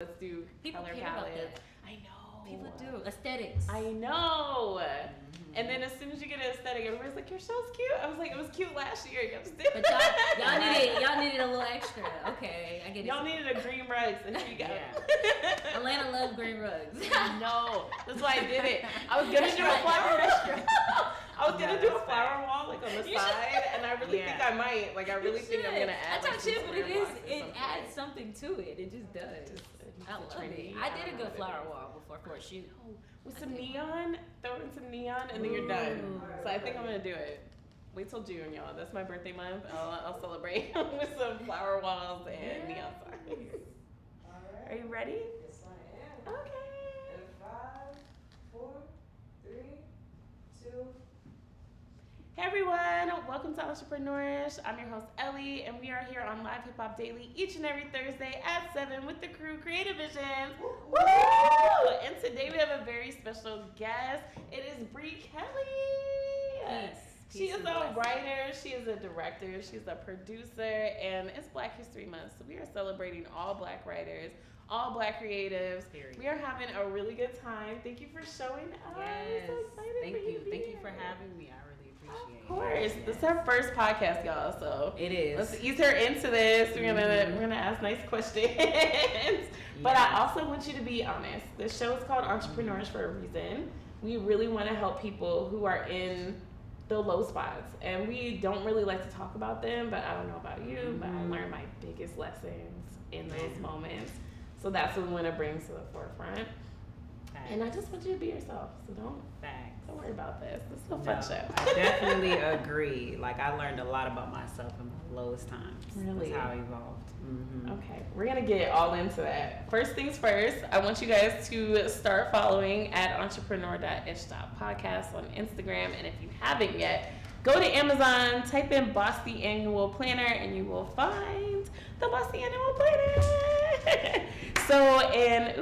Let's do People color care palette. about that. I know. People do. Aesthetics. I know. Mm-hmm. And then as soon as you get an aesthetic, everybody's like, your show's cute. I was like, it was cute last year. Y'all just did. But y'all needed a little extra. Okay, I get it. Y'all needed a green rugs, and here you go. Yeah. Atlanta loves green rugs. No, that's why I did it. I was gonna do a flower. I was gonna do a flower wall like on the side, and I really think I might. Like I really think I'm gonna add. I talk shit, but it adds something to it. It just does. I love it. I did a good flower wall before for a shoot. With some neon, throw in some neon, and then you're done. So I think I'm gonna do it. Wait till June, y'all. That's my birthday month. I'll celebrate with some flower walls and neon signs. Are you ready? Yes, I am. Okay. And 5, 4, 3, 2. Hey everyone, welcome to Entrenpeurish. I'm your host Ellie, and we are here on Live Hip Hop Daily each and every Thursday at 7 with the crew Creative Visions. Woo! And today we have a very special guest. It is Bree Kelly. Yes. She is a writer, she is a director, she's a producer, and it's Black History Month, so we are celebrating all Black writers, all Black creatives. Period. We are having a really good time. Thank you for showing up. Yes. I'm so excited Thank for you. to be Thank you here. for having me. I really appreciate it. Of course. Yes. This is our first podcast, y'all, so it is. let's ease her into this. We're gonna ask nice questions. But I also want you to be honest. This show is called Entrenpeurish for a reason. We really want to help people who are in the low spots, and we don't really like to talk about them, but I don't know about you, but I learned my biggest lessons in those moments. So that's what we want to bring to the forefront. Facts. And I just want you to be yourself, so don't worry about this. This is a fun show. I definitely agree. Like, I learned a lot about myself in my lowest times. Really? That's how I evolved. Mm-hmm. Okay, we're gonna get all into that. First things first, I want you guys to start following at entrepreneur.ish.podcast on Instagram, and if you haven't yet, go to Amazon, type in Boss the Annual Planner, and you will find the Boss the Annual Planner. So in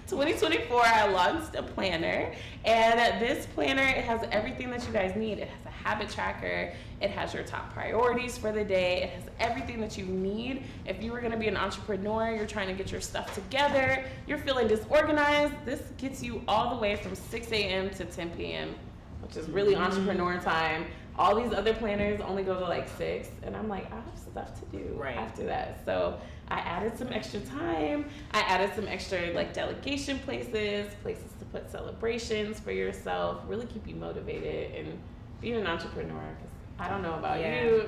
2024, I launched a planner, and this planner, it has everything that you guys need. It has a habit tracker, it has your top priorities for the day, it has everything that you need. If you were going to be an entrepreneur, you're trying to get your stuff together, you're feeling disorganized, this gets you all the way from 6 a.m. to 10 p.m., which is really entrepreneur time. All these other planners only go to like 6, and I'm like, I have stuff to do after that. So I added some extra time. I added some extra like delegation places to put celebrations for yourself, really keep you motivated and being an entrepreneur. Because I don't know about you,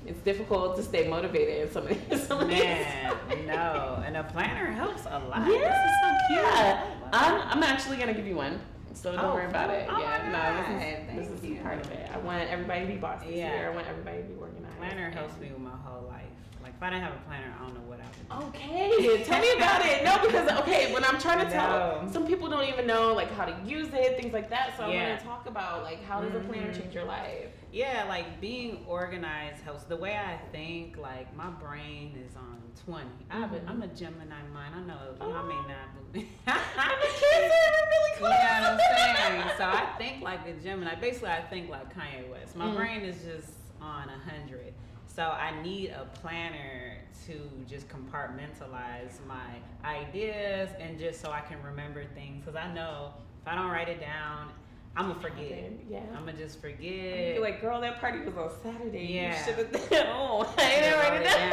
it's difficult to stay motivated in some of these. No, and a planner helps a lot. Yeah, this is so cute. I'm actually gonna give you one. So don't worry about it. Oh, This is part of it. I want everybody to be boss this year. I want everybody to be organized. Planner helps me with my whole life. Like, if I didn't have a planner, I don't know what I would do. Okay, tell me about it. No, because when I'm trying to tell, some people don't even know like how to use it, things like that. So I want to talk about like how does a planner change your life? Yeah, like being organized helps. The way I think, like my brain is on 20. I'm a Gemini mind. I know y'all may not believe. I'm a Cancer, really close. You know what I'm saying? So I think like a Gemini. Basically, I think like Kanye West. My brain is just on 100. So I need a planner to just compartmentalize my ideas and just so I can remember things. Because I know if I don't write it down, I'm going to forget. Yeah. I'm going to just forget. You're like, girl, that party was on Saturday. Yeah. You should have I didn't write it down.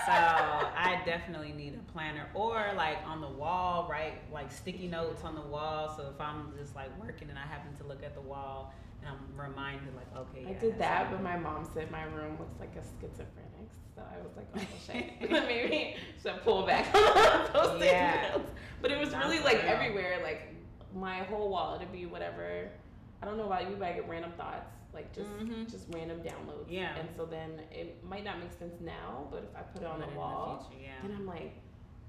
So I definitely need a planner, or like on the wall, right? Like sticky notes on the wall. So if I'm just like working and I happen to look at the wall, and I'm reminded, like, okay. I did that, but my mom said my room looks like a schizophrenic, so I was like, oh shit, maybe should pull back on those notes. But it was really like everywhere, like my whole wall. It'd be whatever. I don't know about you, but I get random thoughts, like just random downloads. Yeah. And so then it might not make sense now, but if I put it on the wall, then I'm like,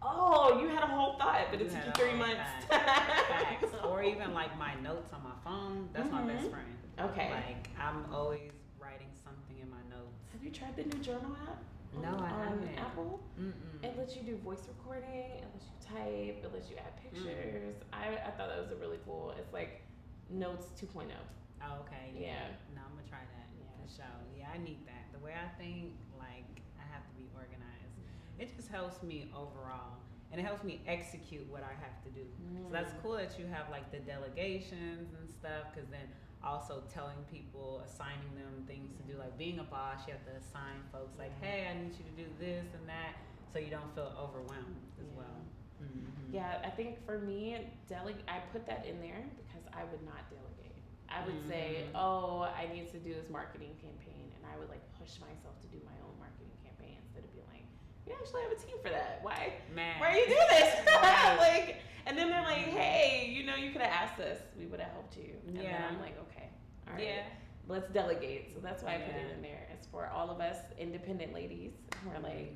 oh, you had a whole thought, but it took you 3 months. Facts. Or even like my notes on my phone. That's my best friend. Okay. Like I'm always writing something in my notes. Have you tried the new journal app? No, I haven't. On Apple? It lets you do voice recording, it lets you type, it lets you add pictures. I thought that was a really cool. It's like Notes 2.0. Oh, okay. Yeah. No, I'm gonna try that for sure. Yeah, I need that. The way I think, like I have to be organized. it just helps me overall. And it helps me execute what I have to do. So that's cool that you have like the delegations and stuff, because then also telling people, assigning them things to do, like being a boss, you have to assign folks like, hey, I need you to do this and that, so you don't feel overwhelmed as well. Mm-hmm. Yeah, I think for me, I put that in there because I would not delegate. I would say, oh, I need to do this marketing campaign, and I would like push myself to do my own marketing campaign instead of being like, you actually have a team for that. Why are you doing this? Like, and then they're like, hey, you know, you could have asked us. We would have helped you. And then I'm like, okay, all right, let's delegate. So that's why I put it in there. It's for all of us independent ladies who are like,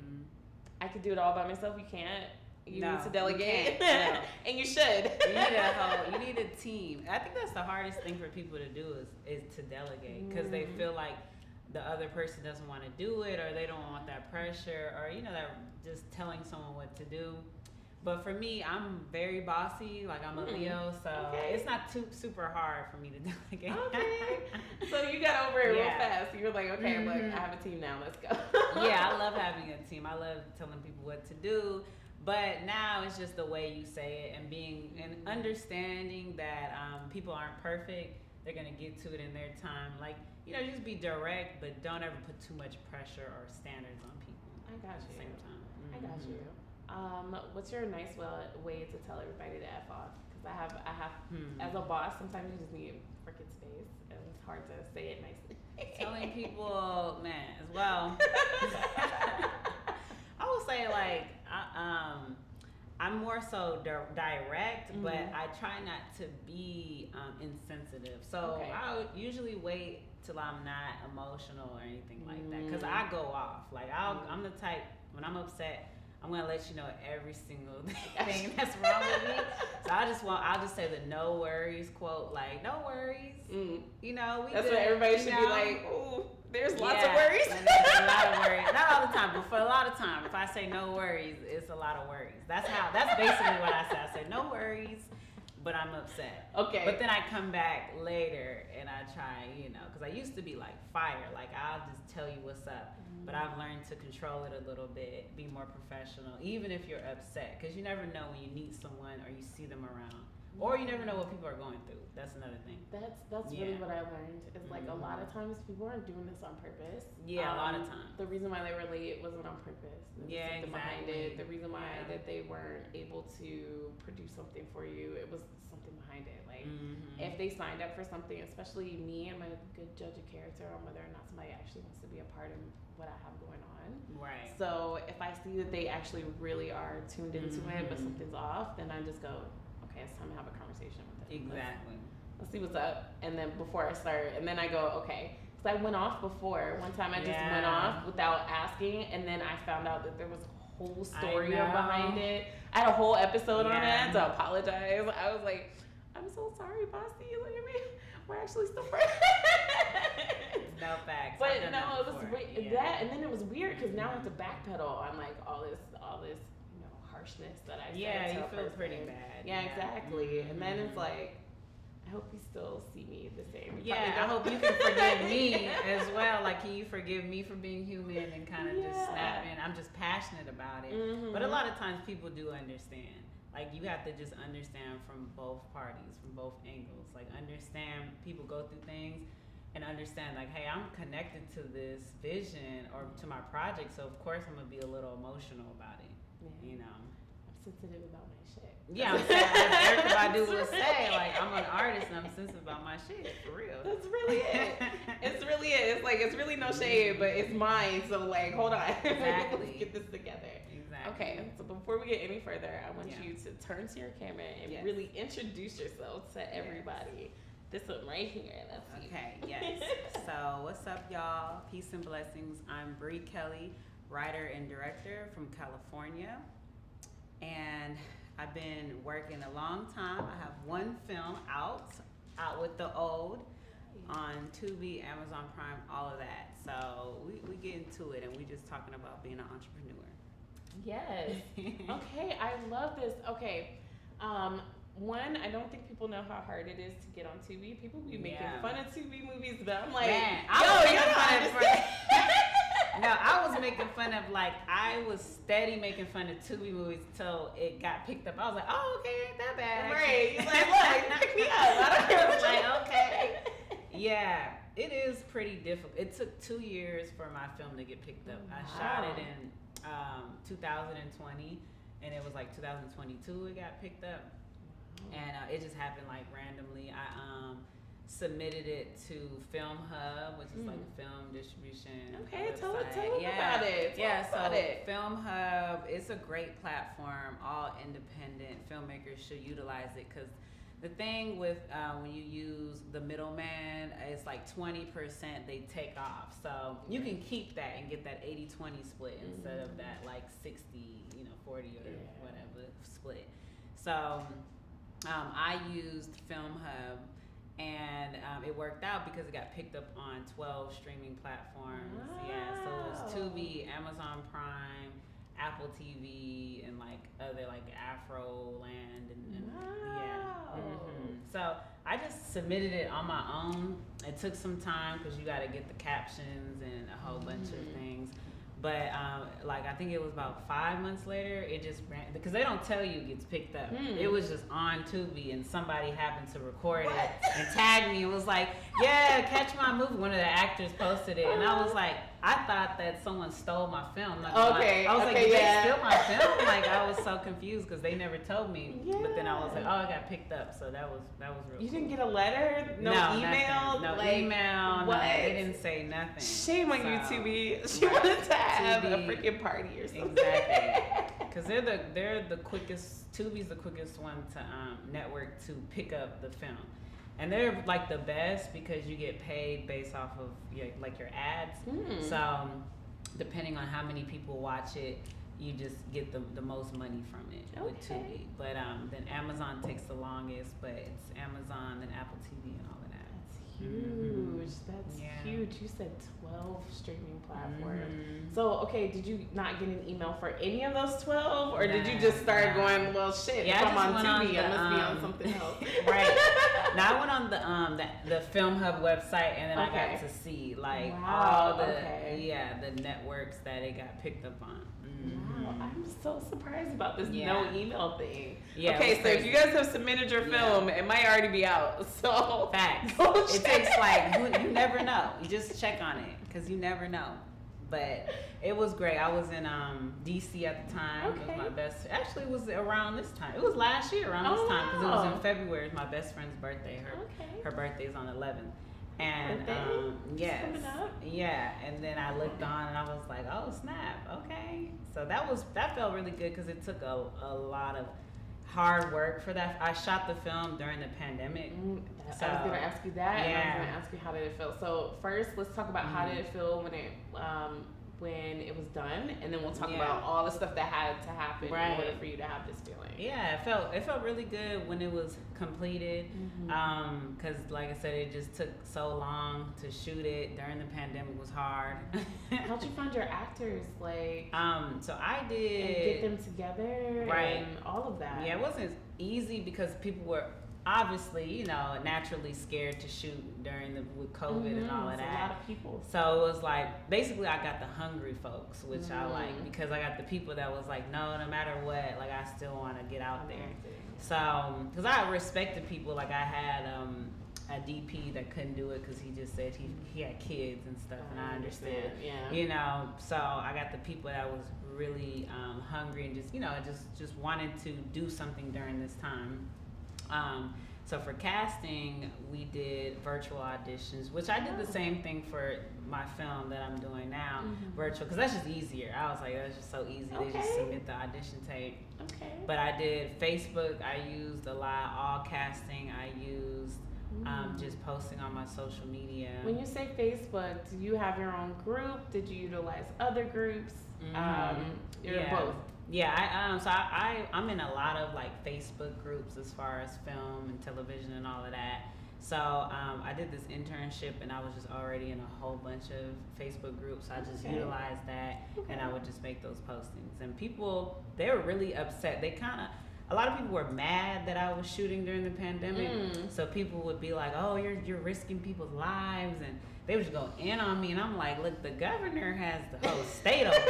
I could do it all by myself. You can't. You need to delegate. No. And you should. You need a team. I think that's the hardest thing for people to do is to delegate, because they feel like the other person doesn't want to do it, or they don't want that pressure, or that just telling someone what to do. But for me, I'm very bossy. Like, I'm a Leo, so it's not super hard for me to delegate. Okay. So you got over it real fast. You were like, okay, look, I have a team now. Let's go. Yeah, I love having a team. I love telling people what to do. But now it's just the way you say it, and understanding that people aren't perfect. They're gonna get to it in their time. Like, just be direct, but don't ever put too much pressure or standards on people. I got you. At the same time. I got you. What's your nice way to tell everybody to F off? Because I have as a boss, sometimes you just need freaking space, and it's hard to say it nicely. Telling people, man, as well. I will say, like, I'm more so direct, but I try not to be insensitive. So I'll usually wait till I'm not emotional or anything like that, because I go off. Like, I'm the type, when I'm upset, I'm gonna let you know every single thing that's wrong with me. So I'll just say the no worries quote, like, no worries. We that's good, what everybody should be like. Ooh, there's lots of worries. There's a lot of worries. Not all the time, but for a lot of time, if I say no worries, it's a lot of worries. That's basically what I say. I say no worries, but I'm upset. Okay. But then I come back later and I try, because I used to be like fire. Like, I'll just tell you what's up. But I've learned to control it a little bit, be more professional, even if you're upset. Because you never know when you meet someone or you see them around. Or you never know what people are going through. That's another thing. That's really what I learned. Is like a lot of times people aren't doing this on purpose. Yeah, a lot of times. The reason why they were late wasn't on purpose. There was something behind it. The reason why that they weren't able to produce something for you, it was something behind it. Like, if they signed up for something, especially me, I'm a good judge of character on whether or not somebody actually wants to be a part of what I have going on. Right. So if I see that they actually really are tuned into it, but something's off, then I just go, okay, it's time to have a conversation with them. Exactly. Let's see what's up. And then before I start, and then I go, okay. Because I went off before. One time I just went off without asking, and then I found out that there was a whole story behind it. I had a whole episode on it. I had to apologize. I was like, I'm so sorry, bossy. Look at me. We're actually still friends. No facts. But no, it was that, and then it was weird because now I have to backpedal on like all this harshness that I said. Yeah, you feel pretty bad. Yeah, exactly. And then it's like, I hope you still see me the same. I hope you can forgive me as well. Like, can you forgive me for being human and kind of just snapping? I'm just passionate about it. But a lot of times people do understand. Like, you have to just understand from both parties, from both angles. Like, understand people go through things and understand, like, hey, I'm connected to this vision or to my project, so of course I'm going to be a little emotional about it, I'm sensitive about my shit. Yeah, I'm Erykah Badu would say, like, I'm an artist and I'm sensitive about my shit, for real. That's really it. It's really it. It's like, it's really no shade, but it's mine, so like, hold on. Exactly. Let's get this together. Exactly. Okay, so before we get any further, I want you to turn to your camera and really introduce yourself to everybody. This one right here. That's you. Okay, yes. So, what's up, y'all? Peace and blessings. I'm Bree Kelly, writer and director from California. And I've been working a long time. I have one film out with the old, on Tubi, Amazon Prime, all of that. So we get into it, and we just talking about being an entrepreneur. Yes. Okay, I love this. Okay. One, I don't think people know how hard it is to get on Tubi. People be making fun of Tubi movies, but I'm like, man, yo, you don't understand. No, I was making fun of, like, I was steady making fun of Tubi movies until it got picked up. I was like, oh, okay, ain't that bad. Right. You're like, look, pick me up. I don't care what you like, okay. Yeah, it is pretty difficult. It took 2 years for my film to get picked up. I shot it in 2020, and it was like 2022 it got picked up. And it just happened like randomly. I submitted it to Film Hub, which is like a film distribution. Okay, tell website. them about it. Tell about it. Film Hub, it's a great platform. All independent filmmakers should utilize it, because the thing with when you use the middleman, it's like 20% they take off. So you can keep that and get that 80-20 split instead of that like 60, 40 or whatever split. So I used Film Hub, and it worked out because it got picked up on 12 streaming platforms. Wow. Yeah, so it was Tubi, Amazon Prime, Apple TV, and like other like Afro Land and yeah. So I just submitted it on my own. It took some time because you got to get the captions and a whole bunch of things. But like I think it was about 5 months later, it just ran, because they don't tell you it gets picked up. It was just on Tubi, and somebody happened to record it and tag me. It was like, yeah, catch my movie. One of the actors posted it, and I was like, I thought that someone stole my film. Like, Okay, I was like, okay, did yeah. they steal my film? Like, I was so confused because they never told me. Yeah. But then I was like, oh, it got picked up, so that was real. You cool. didn't get a letter? No email? Nothing. No like, email. What? No, they didn't say nothing. Shame on you, So, Tubi. She wanted to have a Tubi. freaking party or something. Exactly. Because they're the quickest. Tubi's the quickest one to network to pick up the film, and they're like the best because you get paid based off of your ads. So depending on how many people watch it, you just get the most money from it with Tubi. But then Amazon takes the longest, but it's Amazon, then Apple TV, and all of that. That's huge. That's huge. You said 12 streaming platforms. So, okay, did you not get an email for any of those 12? Or did you just start going, well, shit, if I'm on Tubi, I must be on something else? Right. Now, I went on the Film Hub website, and then I got to see, like, all the the networks that it got picked up on. Wow, I'm so surprised about this Yeah. no email thing. Yeah, Okay, so if you guys have submitted your film, it might already be out. So facts. go It check. takes like you never know. You just check on it because you never know. But it was great. I was in DC at the time. It was my best. Actually, it was around this time. It was last year around this time because it was in February. It's my best friend's birthday. Her birthday is on 11th. And yes, yeah. And then I looked on and I was like, oh snap, okay. So that felt really good because it took a lot of hard work for that. I shot the film during the pandemic. So, I was gonna ask you that, and I was gonna ask you how did it feel. So first, let's talk about how did it feel when it was done, and then we'll talk about all the stuff that had to happen in order for you to have this feeling. Yeah, it felt really good when it was completed, because like I said, it just took so long to shoot it. During the pandemic was hard. How'd you find your actors? Like, so I did and get them together, and all of that. Yeah, it wasn't easy because people were obviously, naturally scared to shoot with COVID and all of that. A lot of people. So it was like, basically I got the hungry folks, which I like, because I got the people that was like, no matter what, like I still want to get out there. So, because I respected people, like I had a DP that couldn't do it because he just said he had kids and stuff, and I understand. So I got the people that was really hungry and just wanted to do something during this time. So for casting, we did virtual auditions, which I did the same thing for my film that I'm doing now, virtual, because that's just easier. I was like, that's just so easy. They just submit the audition tape. But I did Facebook. I used a lot, all casting. I used just posting on my social media. When you say Facebook, do you have your own group? Did you utilize other groups? Both. Yeah, I'm in a lot of like Facebook groups as far as film and television and all of that. So I did this internship and I was just already in a whole bunch of Facebook groups. So I just utilized that and I would just make those postings. And people, they were really upset. They kind of, a lot of people were mad that I was shooting during the pandemic. So people would be like, "Oh, you're risking people's lives," and they would just go in on me. And I'm like, "Look, the governor has the whole state open,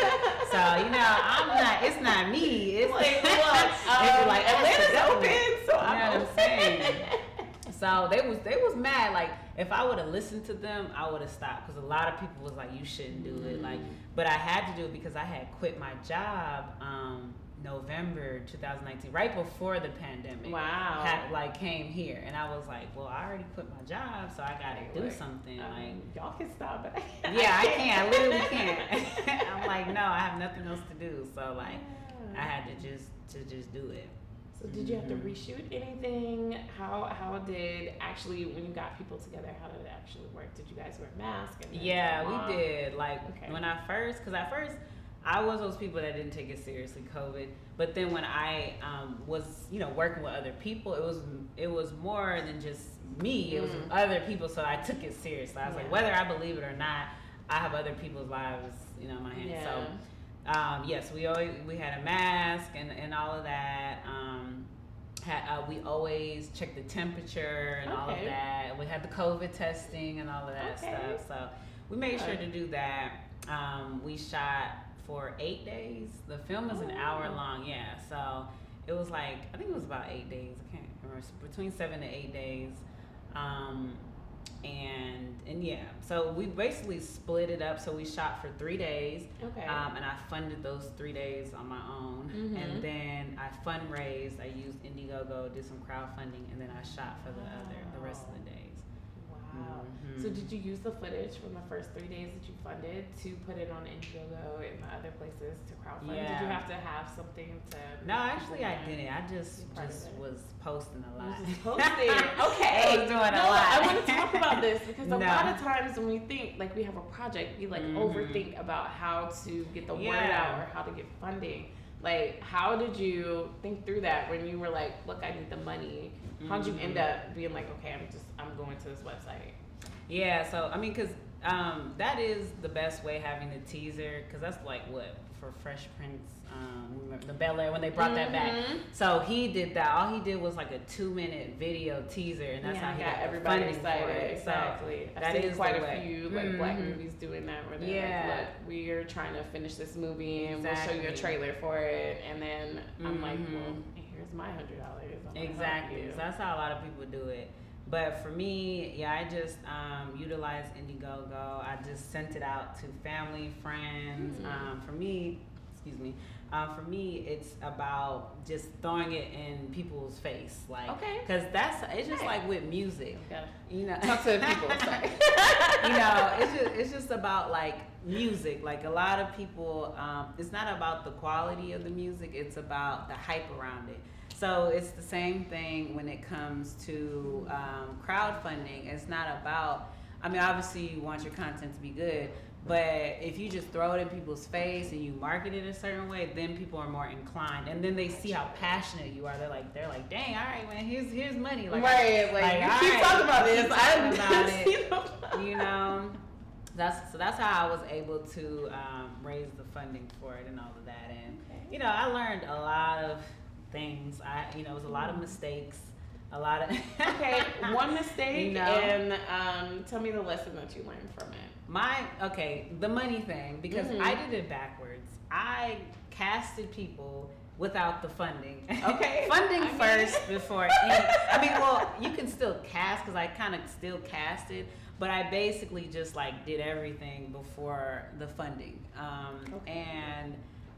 so I'm not. It's not me. It's like, look, like Atlanta's open, so I'm what I'm saying." So they was mad. Like if I would have listened to them, I would have stopped, because a lot of people was like, "You shouldn't do it." Like, but I had to do it because I had quit my job. November 2019, right before the pandemic. Wow. Came here, and I was like, well, I already quit my job, so I gotta do something. Y'all can stop, but I can't. I literally can't. I'm like, no, I have nothing else to do, so I had to just do it. So did you have to reshoot anything? How did actually, when you got people together, how did it actually work? Did you guys wear masks? And we did. When at first, I was those people that didn't take it seriously, COVID. But then when I was, working with other people, it was more than just me. It was other people, so I took it seriously. I was like, whether I believe it or not, I have other people's lives, in my hands. Yeah. So, yes, we had a mask and all of that. We always checked the temperature and all of that. We had the COVID testing and all of that stuff. So we made sure to do that. We shot for 8 days. The film is an hour long, so it was I think it was about 8 days. I can't remember, between 7 to 8 days. So we basically split it up. So we shot for 3 days. And I funded those 3 days on my own. And then I fundraised. I used Indiegogo, did some crowdfunding, and then I shot for the rest of the days. Wow. So did you use the footage from the first 3 days that you funded to put it on Indiegogo and the other places to crowdfund? Did you have to have something to? No, actually I didn't. I just was posting a lot. Okay. I was doing a lot. I want to talk about this because a lot of times when we think we have a project, we overthink about how to get the word out or how to get funding. How did you think through that when you were like, look, I need the money? How did you end up being like, okay, I'm going to this website? Yeah, so because that is the best way, having the teaser, because that's for Fresh Prince, the Bel Air, when they brought that back. So he did that. All he did was a 2-minute video teaser, and that's how he got everybody excited. Exactly. So that is quite a few black movies doing that, where they're like, look, we're trying to finish this movie, and we'll show you a trailer for it, and then I'm like, well, here's my $100. Exactly. So that's how a lot of people do it. But for me, I just utilized Indiegogo. I just sent it out to family, friends. For me, it's about just throwing it in people's face, because it's just like with music, Talk to the people. Sorry. It's just about music. A lot of people, it's not about the quality of the music; it's about the hype around it. So it's the same thing when it comes to crowdfunding. It's not about, obviously you want your content to be good, but if you just throw it in people's face and you market it a certain way, then people are more inclined, and then they see how passionate you are. They're like, dang, all right, man, here's money. You keep talking about this. I'm about it. That's how I was able to raise the funding for it and all of that. And I learned a lot of things. It was a lot of mistakes, a lot of one mistake, and tell me the lesson that you learned from it. The money thing, because I did it backwards. I casted people without the funding. Funding first before any. You can still cast, because I kind of still casted, but I basically just did everything before the funding. And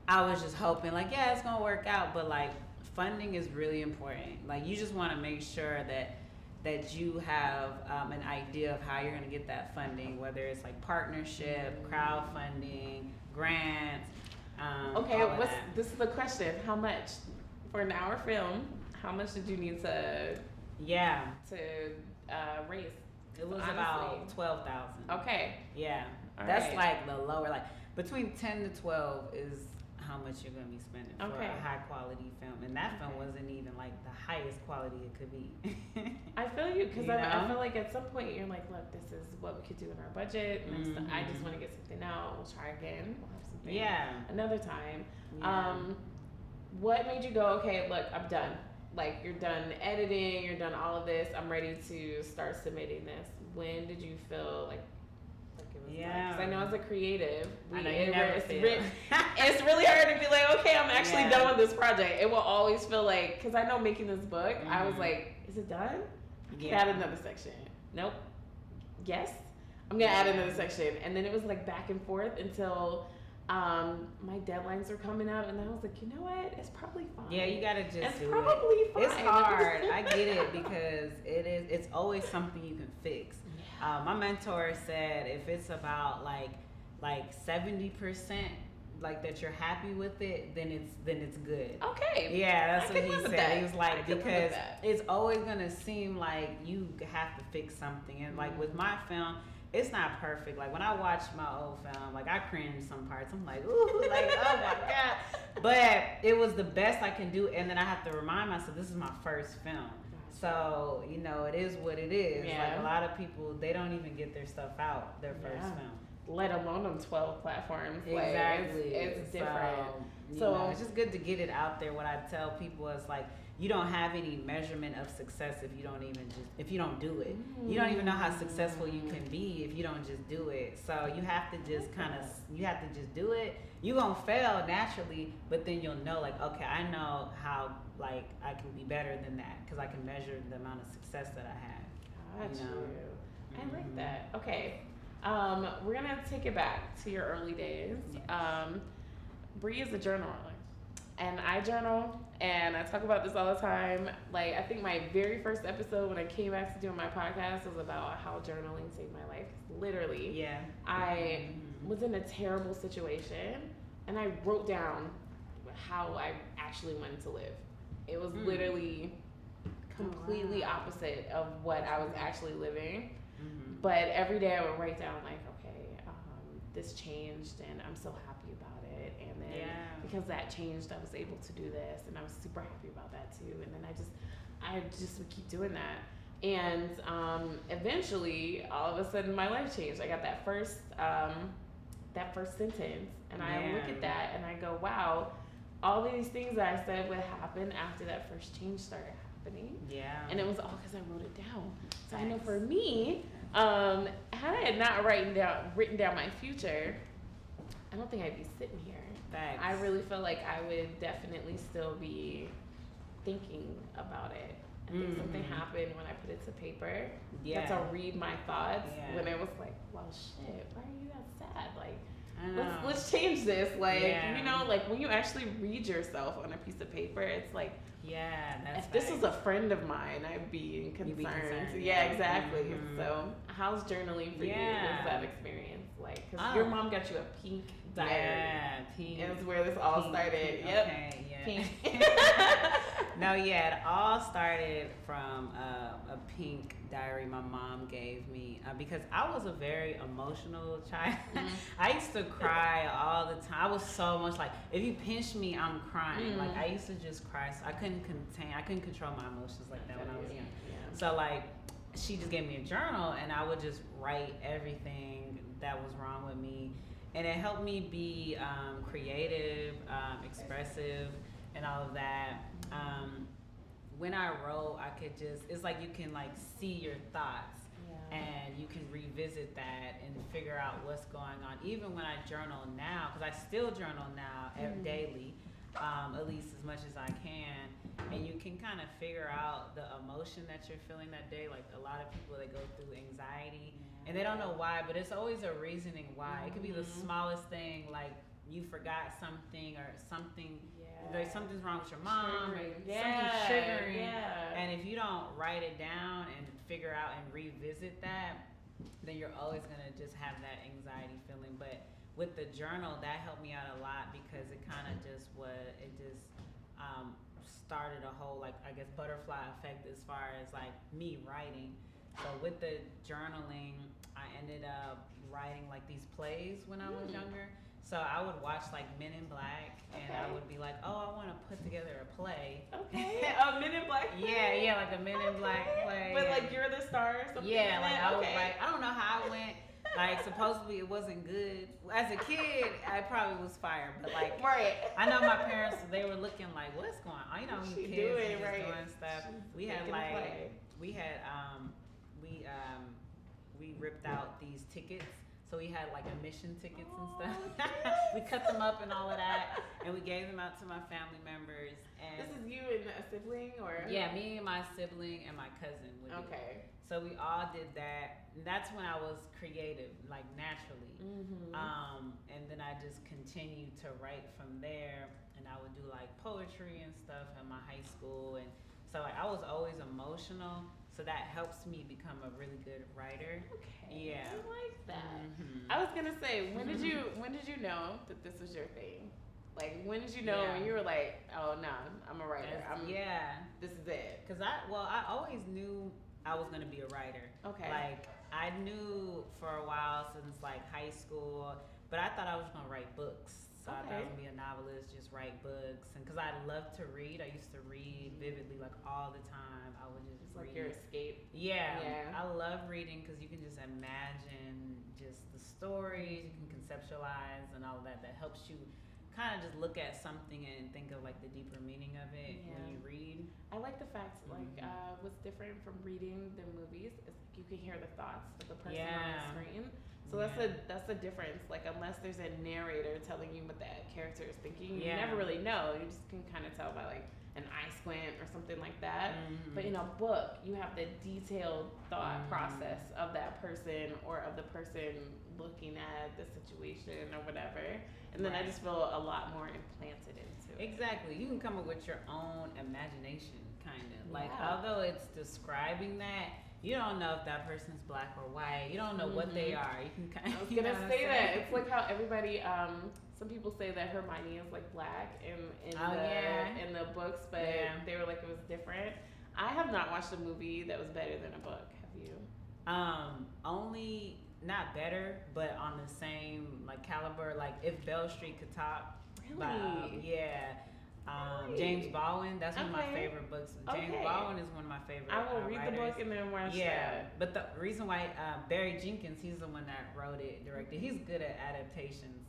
I was just hoping it's gonna work out, but funding is really important. You just want to make sure that you have an idea of how you're going to get that funding, whether it's partnership, crowdfunding, grants. This is the question. How much for an hour film? How much did you need to raise? It was about 12,000. Okay. Yeah. That's the lower, between 10 to 12 is how much you're going to be spending for a high quality film, and that film wasn't even the highest quality it could be. I feel you, because I feel at some point you're like, look, this is what we could do in our budget. I just want to get something out. We'll try again. We'll have something another time. what made you go, okay, look, I'm done. Like, you're done editing, you're done all of this. I'm ready to start submitting this. When did you feel like it was Yeah. Because I know as a creative, I know you never feel. it's really hard to be like, okay, I'm actually done with this project. It will always feel like, because I know making this book, I was like, is it done? I can add another section. Nope. Yes. I'm going to add another section. And then it was like back and forth until my deadlines were coming up, and I was like, you know what? It's probably fine. Yeah, you gotta just it's do probably it. fine. It's hard. I get it because it's always something you can fix. My mentor said if it's about like 70% like that you're happy with it, then it's good. Okay. Yeah, that's I what can he live with said. that. He was like, I can live because with that. it's always gonna seem like you have to fix something, and like with my film, it's not perfect. Like when I watch my old film, like I cringe some parts. I'm like, ooh, like oh my god. But it was the best I can do, and then I have to remind myself this is my first film. So, you know, it is what it is. Yeah. Like a lot of people, they don't even get their stuff out their first film. Let alone on 12 platforms. Exactly. Like, it's different. So it's just good to get it out there. What I tell people is like, you don't have any measurement of success if you don't do it. You don't even know how successful you can be if you don't just do it. So you have to just just do it. You're going to fail naturally, but then you'll know like, okay, I know how like I can be better than that because I can measure the amount of success that I have. Got you. Mm-hmm. I like that. Okay. We're going to take it back to your early days. Bree is a journaler. And I journal, and I talk about this all the time. Like, I think my very first episode when I came back to doing my podcast was about how journaling saved my life. Literally. Yeah. I was in a terrible situation, and I wrote down how I actually wanted to live. It was literally completely opposite of what I was actually living. But every day I would write down, like, okay, this changed, and I'm so happy about it. And then because that changed, I was able to do this, and I was super happy about that too. And then I just would keep doing that. And eventually, all of a sudden, my life changed. I got that first sentence, and I look at that, and I go, wow, all these things that I said would happen after that first change started happening. Yeah. And it was all because I wrote it down. So I know for me, had I had not written down my future, I don't think I'd be sitting here. Thanks. I really feel like I would definitely still be thinking about it. I think something happened when I put it to paper. Yeah. Got to read my thoughts when it was like, well, shit, why are you that sad? Like, let's change this. Like, you know, like when you actually read yourself on a piece of paper, it's like, if this was a friend of mine, I'd be concerned. Yeah, exactly. So, how's journaling for you? What's that experience like? Because your mom got you a pink diary. Yeah, pink. And it's where this all started. Pink. Yep. Okay, yeah. Pink. No, it all started from a pink diary my mom gave me because I was a very emotional child. I used to cry all the time. I was so much like, if you pinch me, I'm crying. Like, I used to just cry. So I couldn't control my emotions like that when I was young. So like, she just gave me a journal, and I would just write everything that was wrong with me. And it helped me be creative, expressive, and all of that. When I wrote, I could it's like you can like see your thoughts, and you can revisit that and figure out what's going on. Even when I journal now, because I still journal now daily, at least as much as I can, and you can kind of figure out the emotion that you're feeling that day. Like a lot of people, they go through anxiety, and they don't know why, but it's always a reasoning why. It could be the smallest thing, like you forgot something or something. Like something's wrong with your mom, or something triggering. And if you don't write it down and figure out and revisit that, then you're always gonna just have that anxiety feeling. But with the journal, that helped me out a lot because it kind of just started a whole, like, I guess, butterfly effect as far as like me writing. So with the journaling, I ended up writing like these plays when I was younger. So I would watch like Men in Black, and I would be like, oh, I want to put together a play. Okay, a Men in Black play? Yeah, like a Men in Black play. But like you're the star or something? Yeah, like I would write, I don't know how I went, Like, supposedly it wasn't good. As a kid, I probably was fire, but like, Right. I know my parents, they were looking like, what's going on? You know, when She kids doing, are just right. doing stuff. She's We had making like, play. we ripped out these tickets. So we had like admission tickets and stuff. Oh, We cut them up and all of that, and we gave them out to my family members. And This is you and a sibling, or? yeah, me and my sibling and my cousin would do it. Okay. So we all did that. And that's when I was creative, like naturally. Mm-hmm. And then I just continued to write from there. And I would do like poetry and stuff in my high school. And so like I was always emotional. So that helps me become a really good writer. Okay. Yeah. I like that. Mhm. I was gonna say, when did you know that this was your thing? Like, when did you know Yeah. when you were like, oh no, I'm a writer. Yeah. This is it. Cause I always knew I was gonna be a writer. Okay. Like I knew for a while since like high school, but I thought I was gonna write books. So I thought I was gonna be a novelist, just write books, and cause I love to read, I used to read vividly like all the time. I would just It's read. like your escape. Yeah, Yeah. I love reading because you can just imagine just the stories, you can conceptualize and all of that. That helps you kind of just look at something and think of like the deeper meaning of it when Yeah. you read. I like the fact, like, Mhm. what's different from reading the movies is like you can hear the thoughts of the person Yeah. on the screen. So Yeah. that's the difference. Like, unless there's a narrator telling you what that character is thinking, Yeah. you never really know. You just can kind of tell by like an eye squint or something like that. Mhm. But in a book, you have the detailed thought Mhm. process of that person or of the person looking at the situation or whatever. And then I Right. just feel a lot more implanted into it. Exactly. You can come up with your own imagination, kind of. Like, Yeah. although it's describing that, you don't know if that person's black or white. You don't know what they are. You can kind of. I was gonna say that. It's like how everybody, some people say that Hermione is like black in the books, but they were like it was different. I have not watched a movie that was better than a book. Have you? Only not better, but on the same like caliber. Like if Bell Street could top. Really? Yeah. Really? James Baldwin. That's one of my Okay. favorite books. James Okay. Baldwin is one of my favorite. I will read the writers. book and then watch Yeah, that. but the reason why Barry Jenkins, he's the one that wrote it, directed. He's good at adaptations.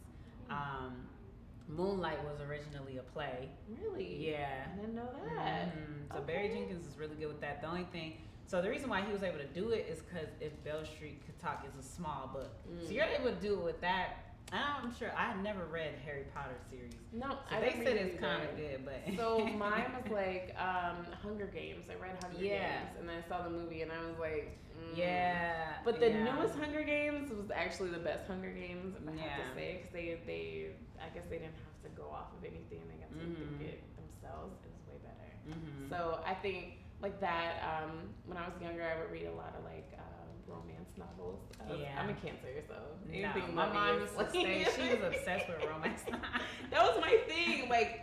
Moonlight was originally a play. Really? Yeah. I didn't know that. So Barry Jenkins is really good with that. The only thing, so the reason why he was able to do it is because If Bell Street Could Talk is a small book. So you're able to do it with that. I'm sure I had never read Harry Potter series. No, So I they didn't said read it's it kind either. of good, but So mine was like Hunger Games. I read Hunger Yeah. Games and then I saw the movie and I was like, yeah. But the yeah. newest Hunger Games was actually the best Hunger Games, if I have Yeah. to say, because they, I guess they didn't have to go off of anything. They got to think it themselves. It was way better. So I think like that. When I was younger, I would read a lot of like romance novels. Yeah. I'm a Cancer, so No, anything my lovey mom is used to like- say she was obsessed with romance. That was my thing. Like,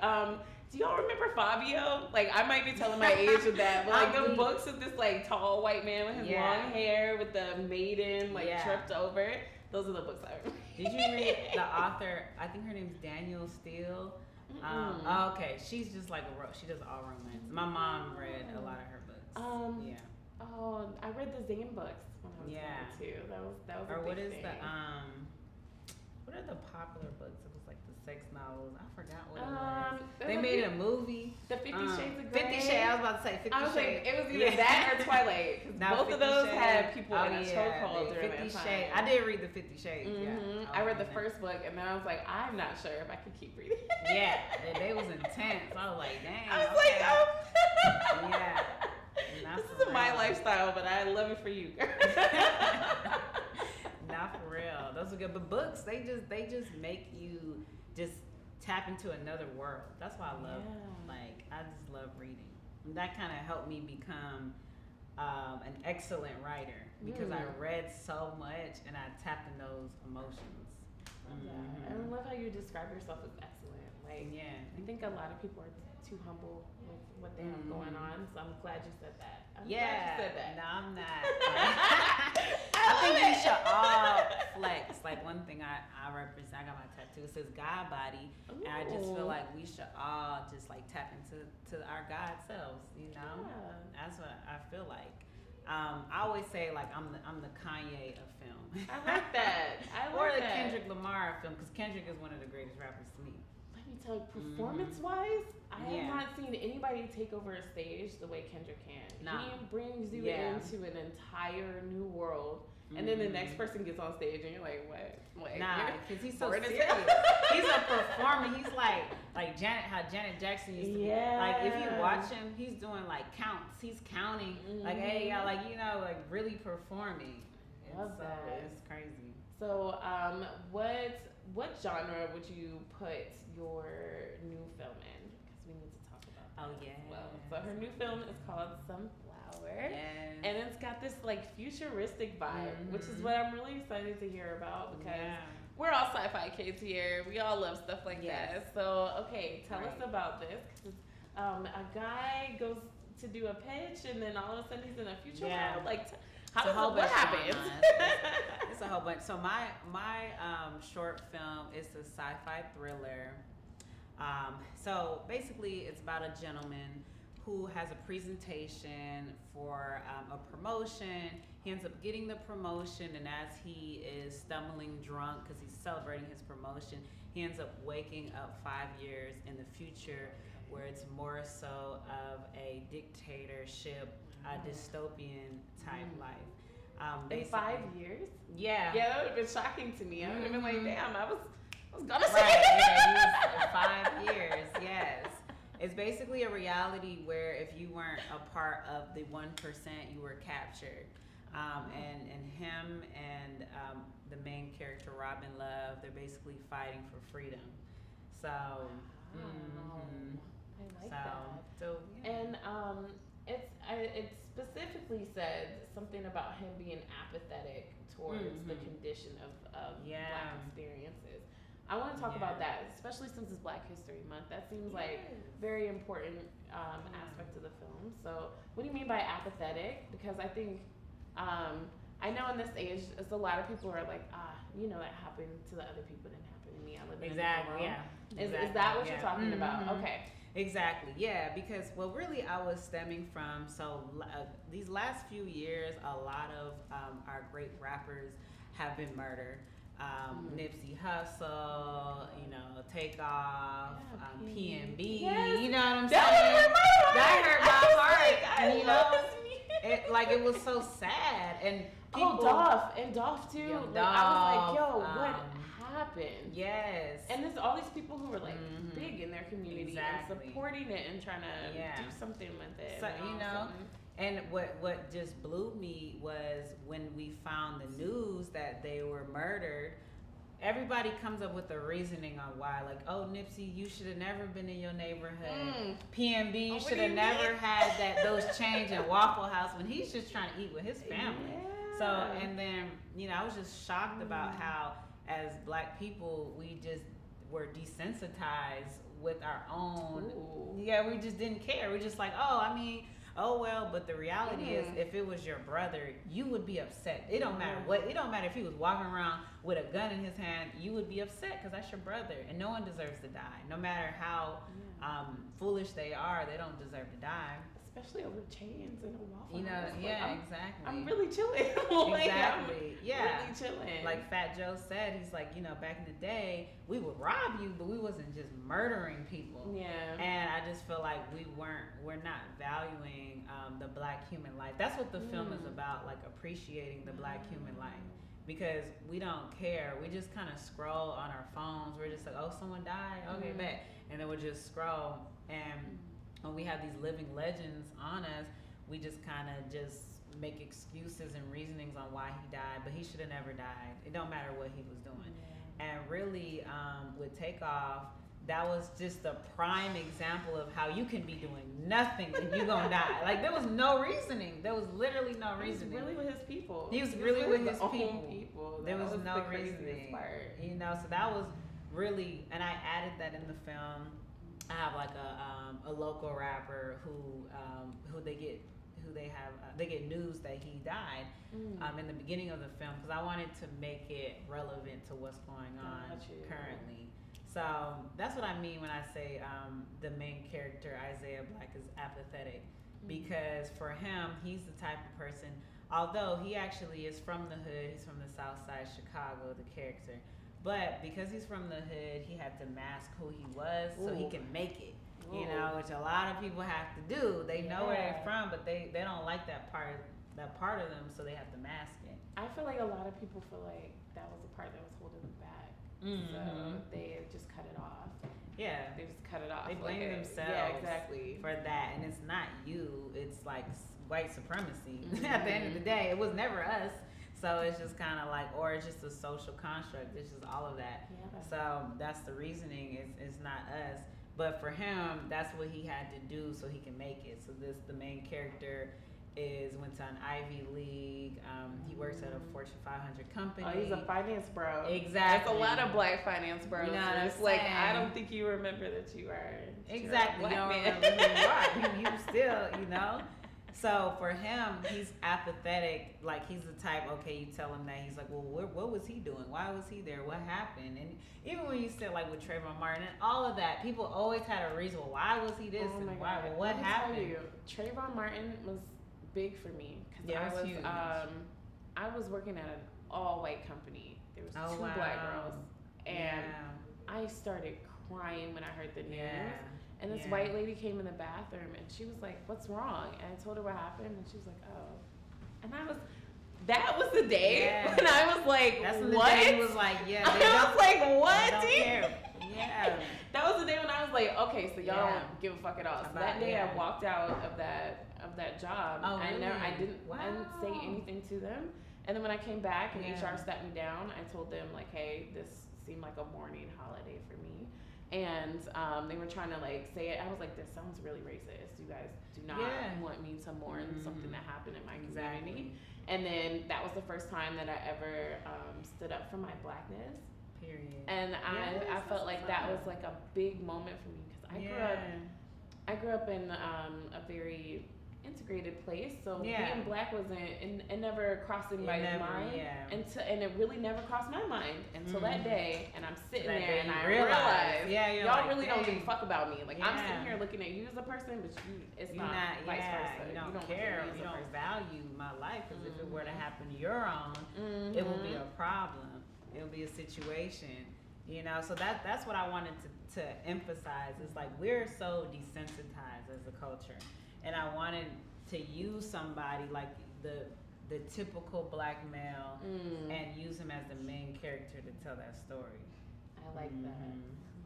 do y'all remember Fabio? Like, I might be telling my age with that, but like I the do. books with this like tall white man with his Yeah. long hair with the maiden like Yeah. tripped over. Those are the books I read. Did you read the author? I think her name's Danielle Steele. Oh, okay, she's just like she does all romance. My mom read a lot of her books. Yeah. Oh, I read the Zane books when I was Yeah. younger too. That was Or a what big is thing. what are the popular books? It was like the sex novels. I forgot what it was. there's They a made few- a movie. The 50 Shades of Grey. 50 Shades. I was about to say 50 I was Shades. like, it was either that or Twilight. 'Cause Now, both of 50 those Shades. had people in a yeah, chokehold during 50 that time. Shades. I did read the 50 Shades. Yeah. I read the was first book and then I was like, I'm not sure if I could keep reading. Yeah, they was intense. I was like, dang. I was okay. like, oh. Yeah. Not This for isn't my real. lifestyle, but I love it for you, girl. Not for real. Those are good. But books, they just make you just tap into another world. That's why I love. Yeah. Like I just love reading. And that kind of helped me become an excellent writer because I read so much and I tapped in those emotions. Yeah. I love how you describe yourself as excellent. Like, Yeah. I think a lot of people are too humble with what they have going on, so I'm glad you said that. I'm glad Yeah. you said that. No, I'm not. I think we should all flex. Like one thing I represent, I got my tattoo. It says God body, and I just feel Ooh. like we should all just like tap into our God selves. You know, Yeah. that's what I feel like. I always say like I'm the Kanye of film. I like that. I like or the that. Kendrick Lamar of film, because Kendrick is one of the greatest rappers to me. Let me tell you, performance-wise, I have Yeah. not seen anybody take over a stage the way Kendrick can. Nah. He brings you Yeah. into an entire new world, and then the next person gets on stage, and you're like, what? Like, Nah, because he's so bored as serious. hell. He's a performer. He's like Janet, how Janet Jackson used to be. Like if you watch him, he's doing like counts. He's counting. Like, hey, y'all, like, you know, like really performing. Love It's, that. it's crazy. So, what genre would you put your new film in? Because we need to talk about that Oh, yeah. as well. So her new film is called Sunflower. Yes. And it's got this like futuristic vibe, which is what I'm really excited to hear about because we're all sci-fi kids here. We all love stuff like that. So, okay, tell us about this. 'Cause a guy goes to do a pitch and then all of a sudden he's in a future world. Like, what happens? It's a whole bunch. So my short film is a sci-fi thriller. So basically, it's about a gentleman who has a presentation for a promotion. He ends up getting the promotion, and as he is stumbling drunk because he's celebrating his promotion, he ends up waking up 5 years in the future, where it's more so of a dictatorship, a dystopian type life. In 5 years? Yeah. Yeah, that would have been shocking to me. I would have been like, damn, I was gonna say Right, 5 years, yes. It's basically a reality where if you weren't a part of the 1%, you were captured. And him and the main character, Robin Love, they're basically fighting for freedom. So, I like that. So, yeah. And it specifically said something about him being apathetic towards the condition of Black experiences. I want to talk about that, especially since it's Black History Month. That seems like very important aspect of the film. So, what do you mean by apathetic? Because I think I know in this age, it's a lot of people are like, that happened to the other people, didn't happen to me. I live in a different world. Is that what you're talking about? Okay. Exactly, yeah, because, well, really I was stemming from, these last few years, a lot of our great rappers have been murdered. Nipsey Hussle, Takeoff, PNB, you know what I'm saying? That hurt my heart, it was so sad, and people, Dolph too. Yo, like, I was like, Dolph, what happened? Yes. And there's all these people who were like big in their community and Exactly. supporting it and trying to do something with it. So, and and what just blew me was when we found the news that they were murdered. Everybody comes up with a reasoning on why, like, oh, Nipsey, you should have never been in your neighborhood. PNB, you should have never had those change in Waffle House, when he's just trying to eat with his family. Yeah. So, and then, I was just shocked about how, as Black people, we just were desensitized with our own. Ooh. Yeah, we just didn't care. We're just like, oh well, but the reality is, if it was your brother, you would be upset. It don't matter what. It don't matter if he was walking around with a gun in his hand. You would be upset because that's your brother, and no one deserves to die. No matter how foolish they are, they don't deserve to die. especially over chains and a waffle house. Exactly. I'm really chilling. Exactly. Really chilling. Like Fat Joe said, he's like, back in the day, we would rob you, but we wasn't just murdering people. Yeah. And I just feel like we're not valuing the Black human life. That's what the film is about, like appreciating the Black human life. Because we don't care. We just kind of scroll on our phones. We're just like, oh, someone died? Okay, bet. And then we'll just scroll. And when we have these living legends on us, we just kind of just make excuses and reasonings on why he died. But he should have never died. It don't matter what he was doing. And really, with Takeoff, that was just a prime example of how you can be doing nothing and you're going to die. Like, there was no reasoning. There was literally no reasoning. He was really with his people. He was really with his people. There was no the reasoning. Part. So that was really, and I added that in the film. I have like a local rapper who they get news that he died in the beginning of the film, because I wanted to make it relevant to what's going on currently. So that's what I mean when I say the main character, Isaiah Black, is apathetic. because for him, he's the type of person, although he actually is from the hood, he's from the South Side Chicago, the character, but because he's from the hood, he had to mask who he was so he can make it. You know, which a lot of people have to do. They know where they're from, but they don't like that part of them, so they have to mask it. I feel like a lot of people feel like that was the part that was holding them back, so they just cut it off. Yeah, they just cut it off. They blame themselves. Yeah, exactly. For that, and it's not you. It's like white supremacy. At the end of the day, it was never us. So it's just kind of like, or it's just a social construct. It's just all of that. Yeah. So that's the reasoning. It's not us. But for him, that's what he had to do so he can make it. So the main character went to an Ivy League. He works at a Fortune 500 company. Oh, he's a finance bro. Exactly. There's a lot of black finance bros. You know what I'm it's like, I don't think you remember that you are. Exactly. You don't remember who you are. You still, you know. So for him, he's apathetic. Like, he's the type, okay, you tell him that, he's like, well, what was he doing? Why was he there? What happened? And even when you said, like, with Trayvon Martin and all of that, people always had a reason. Well, why was he this? Oh my why? God. Well, what happened? Trayvon Martin was big for me. Yeah, it was huge. I was working at an all-white company. There was two black girls. And I started crying when I heard the news. Yeah. And this white lady came in the bathroom and she was like, "What's wrong?" And I told her what happened and she was like, "Oh." And that was the day when I was like, that's what? The day he was like, yeah. I was like, what? Don't care. Yeah. That was the day when I was like, okay, so y'all don't give a fuck at all. So that day I walked out of that job. Oh, really? I didn't say anything to them. And then when I came back and HR sat me down, I told them like, hey, this seemed like a mourning holiday for me. And they were trying to like say it. I was like, this sounds really racist. You guys do not want me to mourn something that happened in my community. And then that was the first time that I ever stood up for my blackness. Period. And I felt like that was like a big moment for me because I grew up in a very integrated place, so being black wasn't and never crossing my mind, and it really never crossed my mind until that day, and I'm sitting there and I realized, y'all like, really don't give a fuck about me. Like I'm sitting here looking at you as a person, but it's not vice versa. You don't care. You don't value my life, because if it were to happen to your own, it will be a problem. It'll be a situation. You know, so that's what I wanted to emphasize. Is like, we're so desensitized as a culture. And I wanted to use somebody like the typical black male and use him as the main character to tell that story. I like that. I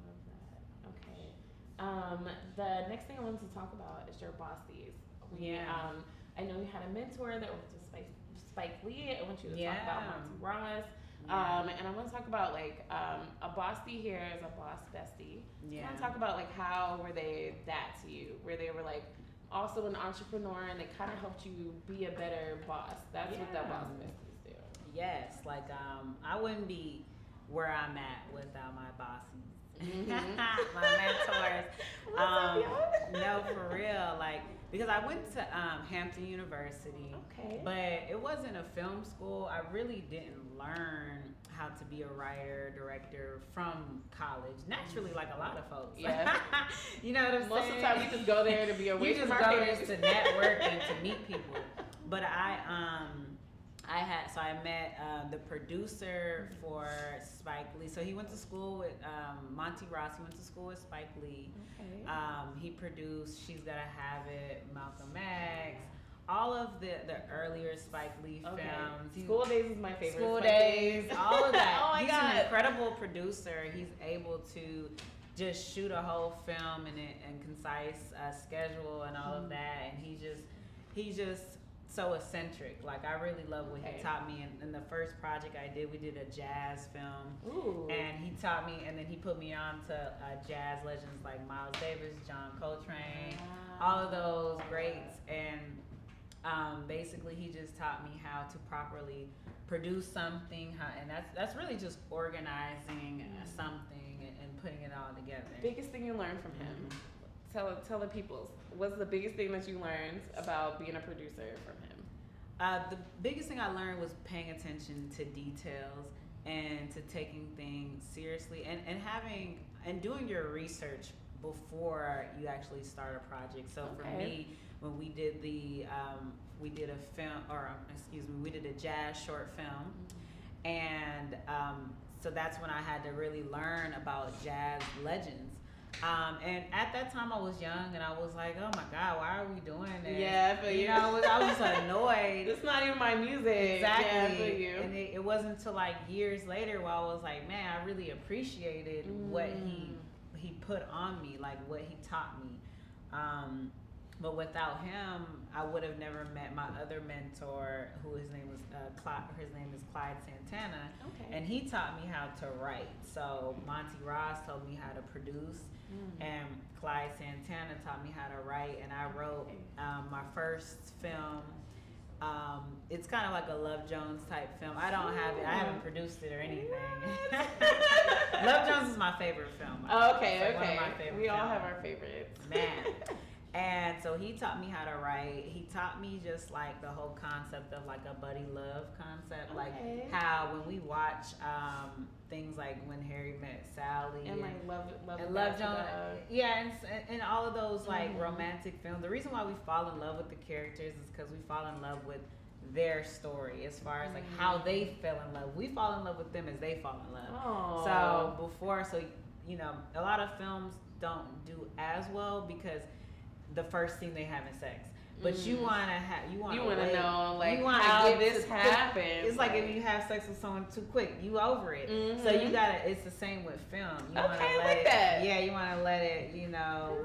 love that. Okay. The next thing I wanted to talk about is your bosses. I know you had a mentor that went to Spike Lee. I want you to talk about Monty Ross. And I want to talk about like a bossy here is a boss bestie. I want to talk about like how were they that to you, where they were like also an entrepreneur and they kind of helped you be a better boss. That's what that boss besties do. Yes, like I wouldn't be where I'm at without my bosses, my mentors. No, for real, like. Because I went to Hampton University, but it wasn't a film school. I really didn't learn how to be a writer, director from college. Naturally, like a lot of folks. Yeah. You know what I'm saying? Most of the time, you just go there to be away from our parents. You just go there to network and to meet people. But I met the producer for Spike Lee. So he went to school with Monty Ross. He went to school with Spike Lee. He produced She's Gotta Have It, Malcolm X, all of the earlier Spike Lee films. School Days is my favorite. School Days, all of that. Oh my He's God. an incredible producer. He's able to just shoot a whole film in a concise schedule and all of that. And he's just so eccentric. Like, I really love what he taught me. In the first project I did, we did a jazz film. Ooh. And he taught me, and then he put me on to jazz legends like Miles Davis, John Coltrane, all of those greats. And basically he just taught me how to properly produce something, and that's really just organizing something and putting it all together. Biggest thing you learned from him? Tell the peoples. What's the biggest thing that you learned about being a producer from him? The biggest thing I learned was paying attention to details and to taking things seriously and having and doing your research before you actually start a project. So for me, when we did we did a film, or excuse me, we did a jazz short film, and so that's when I had to really learn about jazz legends. And at that time I was young and I was like, oh my God, why are we doing this? Yeah, I feel you. I was just annoyed. It's not even my music. Exactly. Yeah, I feel you. And it wasn't until like years later where I was like, man, I really appreciated what he put on me, like what he taught me. But without him, I would have never met my other mentor, who his name is Clyde Santana, and he taught me how to write. So Monty Ross told me how to produce, and Clyde Santana taught me how to write. And I wrote my first film. It's kind of like a Love Jones type film. I don't have it. I haven't produced it or anything. Love Jones is my favorite film. Oh, okay, It's like one of my favorite we all films. have our favorites. Man. And so he taught me how to write. He taught me just like the whole concept of like a buddy love concept. Like how when we watch things like When Harry Met Sally and like Love Jones, and all of those like romantic films. The reason why we fall in love with the characters is because we fall in love with their story as far as like how they fell in love. We fall in love with them as they fall in love. So a lot of films don't do as well because the first scene they have is sex. But you want to know like how this happened. It's like if you have sex with someone too quick, you over it. So you gotta. It's the same with film. You wanna let that. Yeah, you want to let it,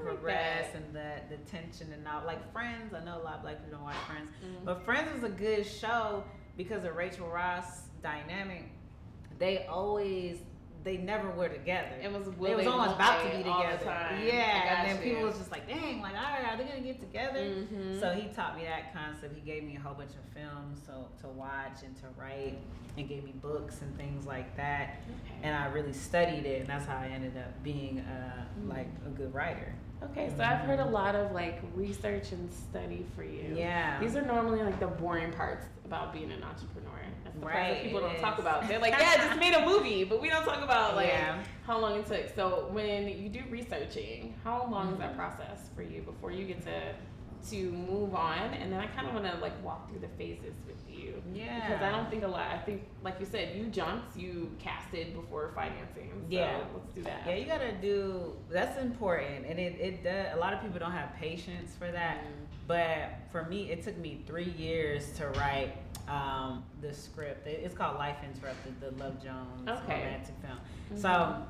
progress and the tension and all. Like Friends, I know a lot of black people don't watch Friends, but Friends was a good show because of Rachel Ross dynamic. They never were together. It was almost about to be together. And then people was just like, dang, like, all right, are they gonna get together? So he taught me that concept. He gave me a whole bunch of films to watch and to write, and gave me books and things like that. And I really studied it, and that's how I ended up being like a good writer. Okay, so I've heard a lot of like research and study for you. Yeah. These are normally like the boring parts about being an entrepreneur. That's the part that people don't talk about. They're like, yeah, I just made a movie, but we don't talk about like how long it took. So when you do researching, how long is that process for you before you get to move on? And then I kind of want to like walk through the phases with you. Yeah. Because I don't think I think, like you said, you casted before financing. So let's do that. Yeah, you got to that's important. And it does, a lot of people don't have patience for that. But for me, it took me 3 years to write the script. It's called Life Interrupted, the Love Jones romantic film. So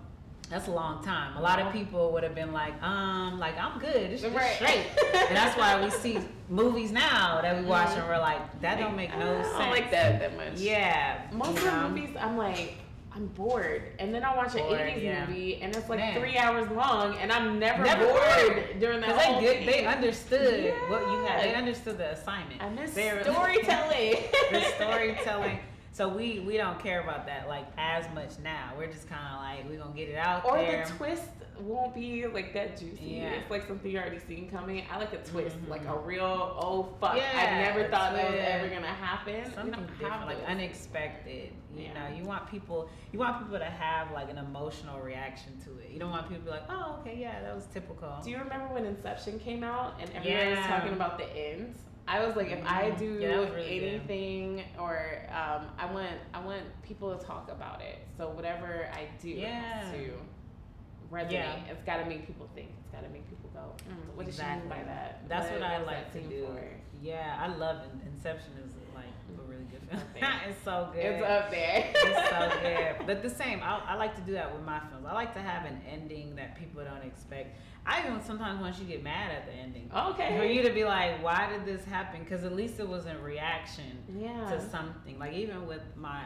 that's a long time. A lot of people would have been like I'm good. It's just straight. And that's why we see movies now that we watch and we're like, that don't make no sense. I don't like that much. Yeah. Most of the movies, I'm like, I'm bored. And then I'll watch an 80s movie and it's like 3 hours long and I'm never bored during that whole thing. They understood what you had. They understood the assignment. I miss storytelling. The storytelling. So we don't care about that like as much now. We're just kind of like, we're gonna get it out there. Or the twist won't be like that juicy. Yeah. It's like something you already seen coming. I like a twist, like a real I never thought that was ever gonna happen. Something different, like unexpected. You know, you want people to have like an emotional reaction to it. You don't want people to be like, oh, okay, yeah, that was typical. Do you remember when Inception came out and everyone was talking about the end? I was like, if I do anything, or I want people to talk about it. So whatever I do has to resonate. It's got to make people think. It's got to make people go, what does she mean by that? That's what I like to do. Yeah, I love it. Inception is like a really good film. It's so good. It's up there. It's so good. But the same, I like to do that with my films. I like to have an ending that people don't expect. I even sometimes want you to get mad at the ending. Okay. For you to be like, why did this happen? Because at least it was in reaction to something. Like even with my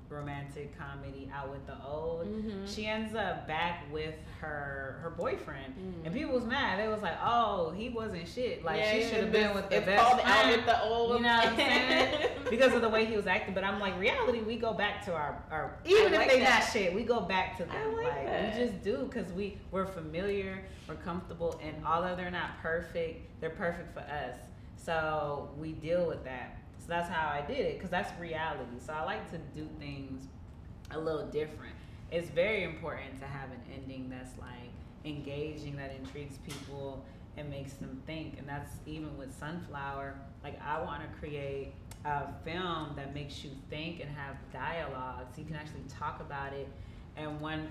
romantic comedy Out with the Old, she ends up back with her boyfriend. And people was mad. They was like, oh, he wasn't shit. Like she should have been with the best friend. It's called Out with the Old. You know what I'm saying? Because of the way he was acting. But I'm like, reality, we go back to our even if they not shit, we go back to them. We just do because we're familiar. We're comfortable, and although they're not perfect, they're perfect for us. So we deal with that. So that's how I did it, because that's reality. So I like to do things a little different. It's very important to have an ending that's like engaging, that intrigues people and makes them think. And that's even with Sunflower. Like, I want to create a film that makes you think and have dialogue, so you can actually talk about it. And when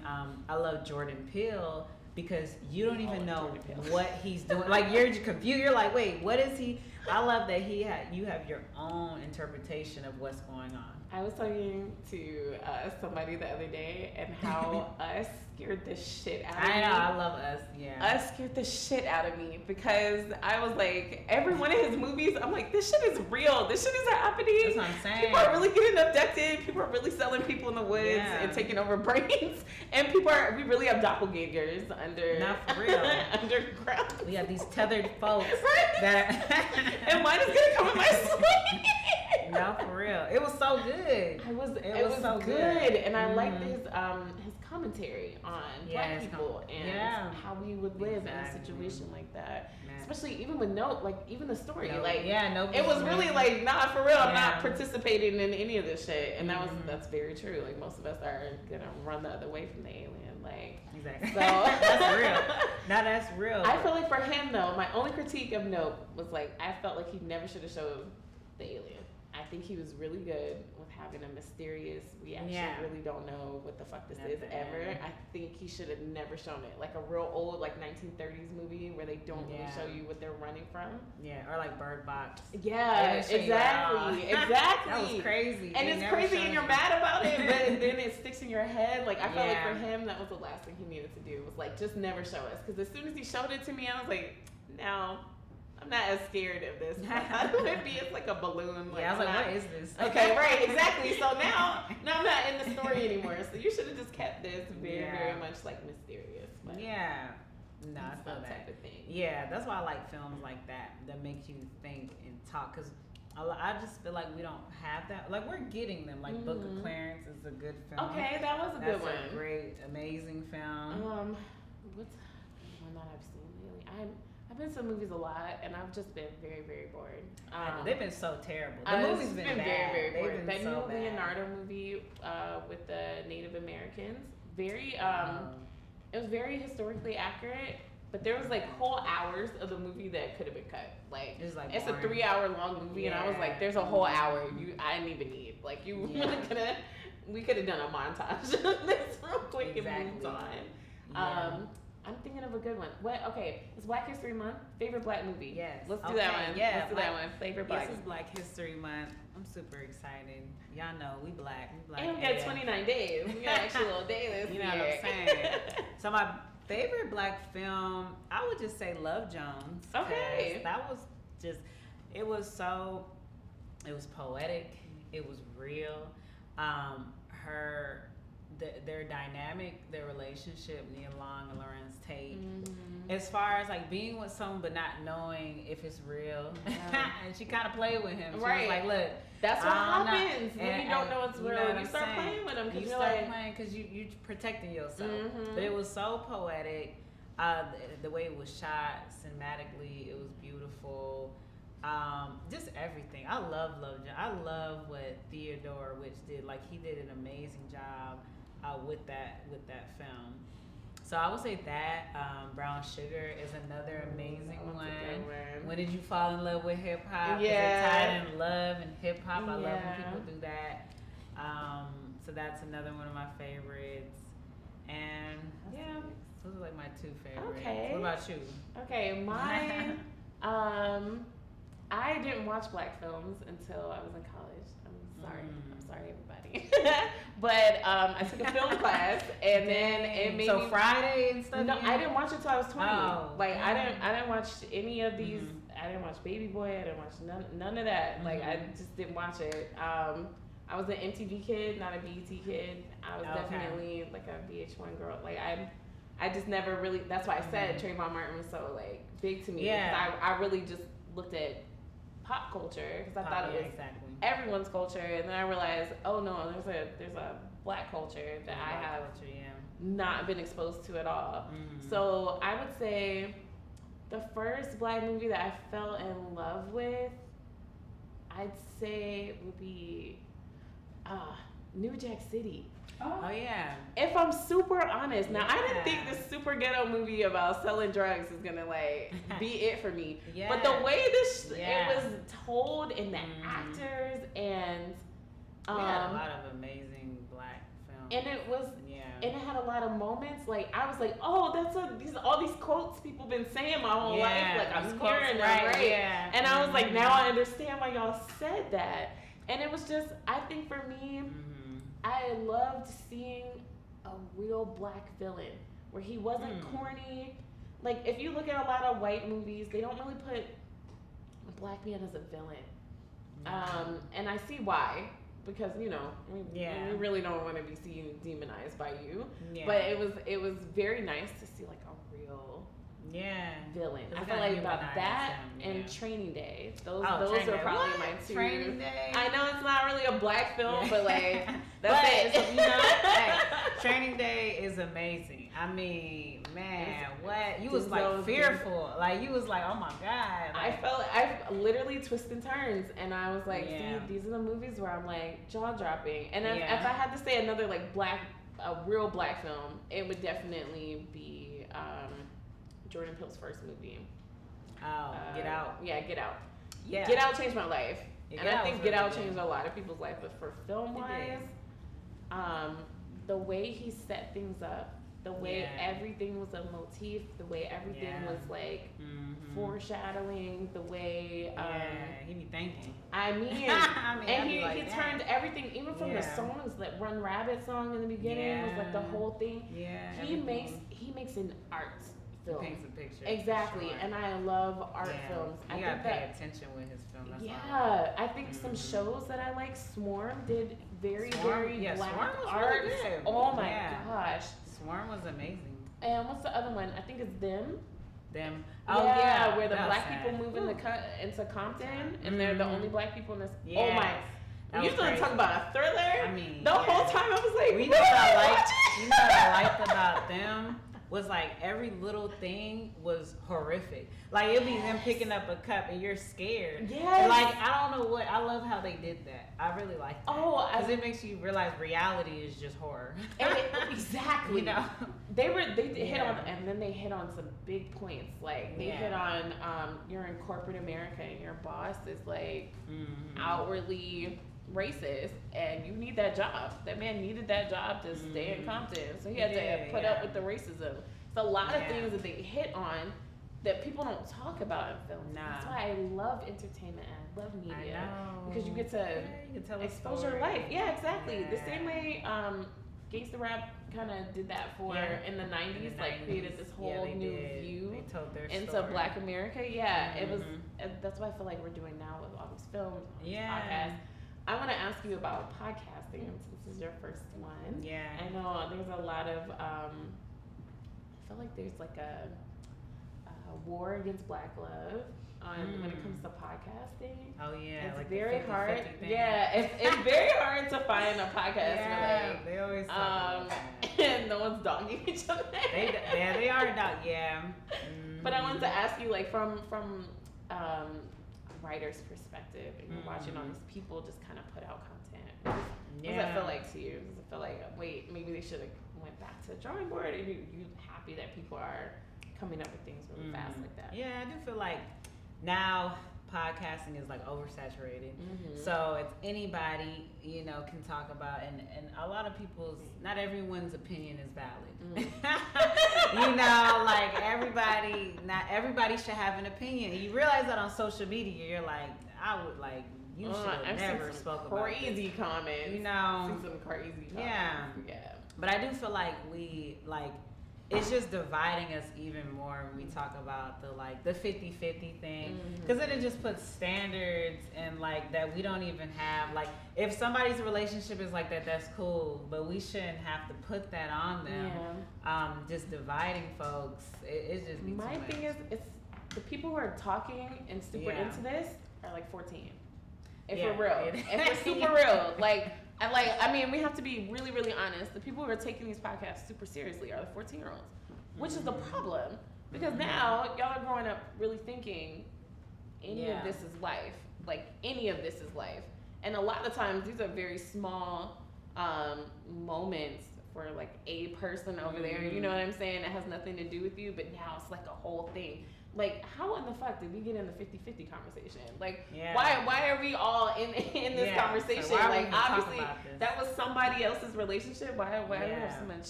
I love Jordan Peele because you don't even know what he's doing. Like, you're confused. You're like, wait, what is he? I love that you have your own interpretation of what's going on. I was talking to somebody the other day and how Us scared the shit out of me. I know, I love Us, yeah. Us scared the shit out of me because I was like, every one of his movies, I'm like, this shit is real. This shit is happening. That's what I'm saying. People are really getting abducted. People are really selling people in the woods and taking over brains. And we really have doppelgangers Not for real. underground. We have these tethered folks. And mine is gonna come in my sleep. No, for real. It was so good. It was so good. And I liked his commentary on black people and how we would live in a situation like that. Especially even with even the story. It was really like, nah, for real, I'm not participating in any of this shit. And that's very true. Like, most of us are gonna run the other way from the alien. Like, exactly. So that's real. Now that's real. I feel like for him though, my only critique of Nope was like, I felt like he never should have showed the alien. I think he was really good with having a mysterious, we actually really don't know what the fuck this is ever. I think he should have never shown it. Like a real old, like 1930s movie where they don't really show you what they're running from. Yeah, or like Bird Box. Yeah, exactly. That was crazy. And it's crazy and you're mad about it, but then it sticks in your head. Like, I felt like for him, that was the last thing he needed to do was like, just never show us. Because as soon as he showed it to me, I was like, no. I'm not as scared of this. Maybe it's like a balloon. Like, I was like, what is this? Okay, right, exactly. So now I'm not in the story anymore. So you should have just kept this very much like mysterious. But no, I feel that type of thing. Yeah, that's why I like films like that make you think and talk. Cause I just feel like we don't have that. Like, we're getting them. Like Book of Clarence is a good film. Okay, that was a good one. That's a great, amazing film. What's one that I've seen lately? I've been to movies a lot, and I've just been very, very bored. They've been so terrible. The movie's been bad. Very, very bored. That so new Leonardo movie with the Native Americans, it was very historically accurate, but there was like whole hours of the movie that could have been cut. Like, it's a 3-hour long movie, and I was like, there's a whole hour I didn't even need. Like, we could have done a montage of this real quick and moved on. I'm thinking of a good one. It's Black History Month. Favorite black movie? Yes. Let's do that one. Yeah, let's do that one. Favorite black. This is Black History Month. I'm super excited. Y'all know we black. And we got 29 days. We got extra little days. You know what I'm saying? So my favorite black film, I would just say Love Jones. Okay. That was just, it was poetic. It was real. Their dynamic, their relationship, Nia Long and Lorenz Tate, as far as like being with someone but not knowing if it's real, and she kind of played with him. She was like, "Look, that's what happens when you don't know it's real. You start playing with them because you're protecting yourself." But it was so poetic. The way it was shot, cinematically, it was beautiful. Just everything. I love Jones. I love what Theodore Which did. Like, he did an amazing job with that film. So I would say that Brown Sugar is another amazing one. When did you fall in love with hip hop? Yeah, tied in love and hip hop. I love when people do that. So that's another one of my favorites. And those are like my two favorites. Okay. What about you? Okay, mine. I didn't watch black films until I was in college. I'm sorry, everybody. But I took a film class, and then it made me. Friday and stuff. No, I didn't watch it until I was 20. I didn't watch any of these. I didn't watch Baby Boy. I didn't watch none of that. Like, I just didn't watch it. I was an MTV kid, not a BET kid. I was definitely like a VH1 girl. Like, I just never really. That's why I said Trayvon Martin was so like big to me. Yeah. Because I really just looked at pop culture because I thought it was everyone's culture, and then I realized, oh no, there's a black culture that I have not been exposed to at all. So I would say the first black movie that I fell in love with, I'd say would be New Jack City. Oh yeah. If I'm super honest, now I didn't think Yeah. this super ghetto movie about selling drugs is gonna like be it for me. Yeah. But the way Yeah. it was told and the Mhm. actors and We had a lot of amazing black films. and it was yeah. and it had a lot of moments like I was like, oh, that's all these quotes people been saying my whole life. Like I'm those quotes, hearing them, right? Yeah. And I was like, Mhm. now I understand why y'all said that. And it was just, I think for me, Mhm. I loved seeing a real black villain where he wasn't corny. Like if you look at a lot of white movies, they don't really put a black man as a villain. And I see why, because we really don't want to be seen demonized by you. Yeah. But it was very nice to see like a real villain. It's I feel gotta like humanize about that him, and yeah. Training Day. Those Training are Day. probably What? my two. Training Day. I know it's not really a black film, Yeah. but like But that's it. it's, hey, Training Day is amazing. I mean, man, what you was like Denzel's fearful, like you was like, oh my god. Like, I literally twists and turns, and I was like, Yeah. see, these are the movies where I'm like jaw dropping. And if Yeah. I had to say another like a real black film, it would definitely be Jordan Peele's first movie. Get Out. Yeah, Get Out. Yeah. Get Out changed my life. Yeah, And Get I Out think was Get really Out good. changed a lot of people's life, but for film wise, the way he set things up, the way Yeah. everything was a motif, the way everything Yeah. was like Mhm. foreshadowing, the way he be thinking. I mean, I mean, and I'd be he like, turned everything, even from the Yeah. songs, that Run Rabbit song in the beginning was like the Yeah. whole thing. Yeah. He everything. makes an art He film. paints a picture. Exactly, for sure. and I love art Yeah. films. I You think gotta pay that attention with his film. That's all. yeah, I think some Mhm. shows that I like, Swarm did very Swarm- very yeah, black Swarm was art. really good. Oh my Yeah. gosh! Swarm was amazing. And what's the other one? I think it's Them. Them. Where the that was black sad. people move into Compton, and they're the Mhm. only black people in this. Yes. Oh my! That You was gonna crazy. talk about a thriller? I mean, the whole time I was like, You know what what am I liked? watching? You know what I liked about them was like every little thing was horrific. Like it'd be them picking up a cup and you're scared. Yes. Like I don't know what. I love how they did that. I really like that. Oh, because it makes you realize reality is just horror. Exactly. You know. They hit Yeah. on, and then they hit on some big points. Like they Yeah. hit on, you're in corporate America and your boss is like Mhm. outwardly racist, and you need that job. That man needed that job to stay in Mhm. Compton, so he had Yeah, to put yeah. up with the racism. It's a lot of Yeah. things that they hit on that people don't talk about in films. Nah. That's why I love entertainment and I love media, I know. because you get to you can tell a expose your story. life. Yeah, exactly. The Yeah. same way gangsta rap kind of did that for Yeah. in the 90s, In the like created this 90s. whole Yeah, they new did. view They told their into story. Black America. Yeah, it was. Mhm. That's what I feel like we're doing now with all these films, all these Yeah. podcasts. I want to ask you about podcasting since this is your first one. Yeah. I know there's a lot of. I feel like there's like a war against Black love when it comes to podcasting. Oh yeah. It's like the very 50-50 hard. thing. Yeah, it's very hard to find a podcast Yeah, where they always talk like, about that. and no one's dogging each other. They are not. Yeah. But I wanted to ask you, like, from a writer's perspective, and you're watching all these people just kind of put out content. What does that feel like to you? Does it feel like, wait, maybe they should have went back to the drawing board? Are you happy that people are coming up with things really fast like that? Yeah, I do feel like now podcasting is like oversaturated. Mhm. So it's anybody, can talk about, and a lot of people's, not everyone's opinion is valid. Not everybody should have an opinion. You realize that on social media, you're like, you should have I've never seen spoke some about crazy comments. You I've seen some crazy comments. Yeah. Yeah. But I do feel like it's just dividing us even more when we talk about the 50-50 thing, because then it just puts standards and that we don't even have. Like if somebody's relationship is like that, that's cool, but we shouldn't have to put that on them. Just dividing folks, it's just be too My much. thing is, it's the people who are talking and super Yeah. into this are like 14. If Yeah. we're real, if we're super real, I mean, we have to be really, really honest. The people who are taking these podcasts super seriously are the 14-year-olds, which is the problem, because now y'all are growing up really thinking any of this is life, like any of this is life, and a lot of times these are very small moments for like a person over there, you know what I'm saying, that has nothing to do with you, but now it's like a whole thing. Like, how in the fuck did we get in the 50-50 conversation? Like, why are we all in this conversation? So like, obviously, that was somebody else's relationship. Why do we have so much?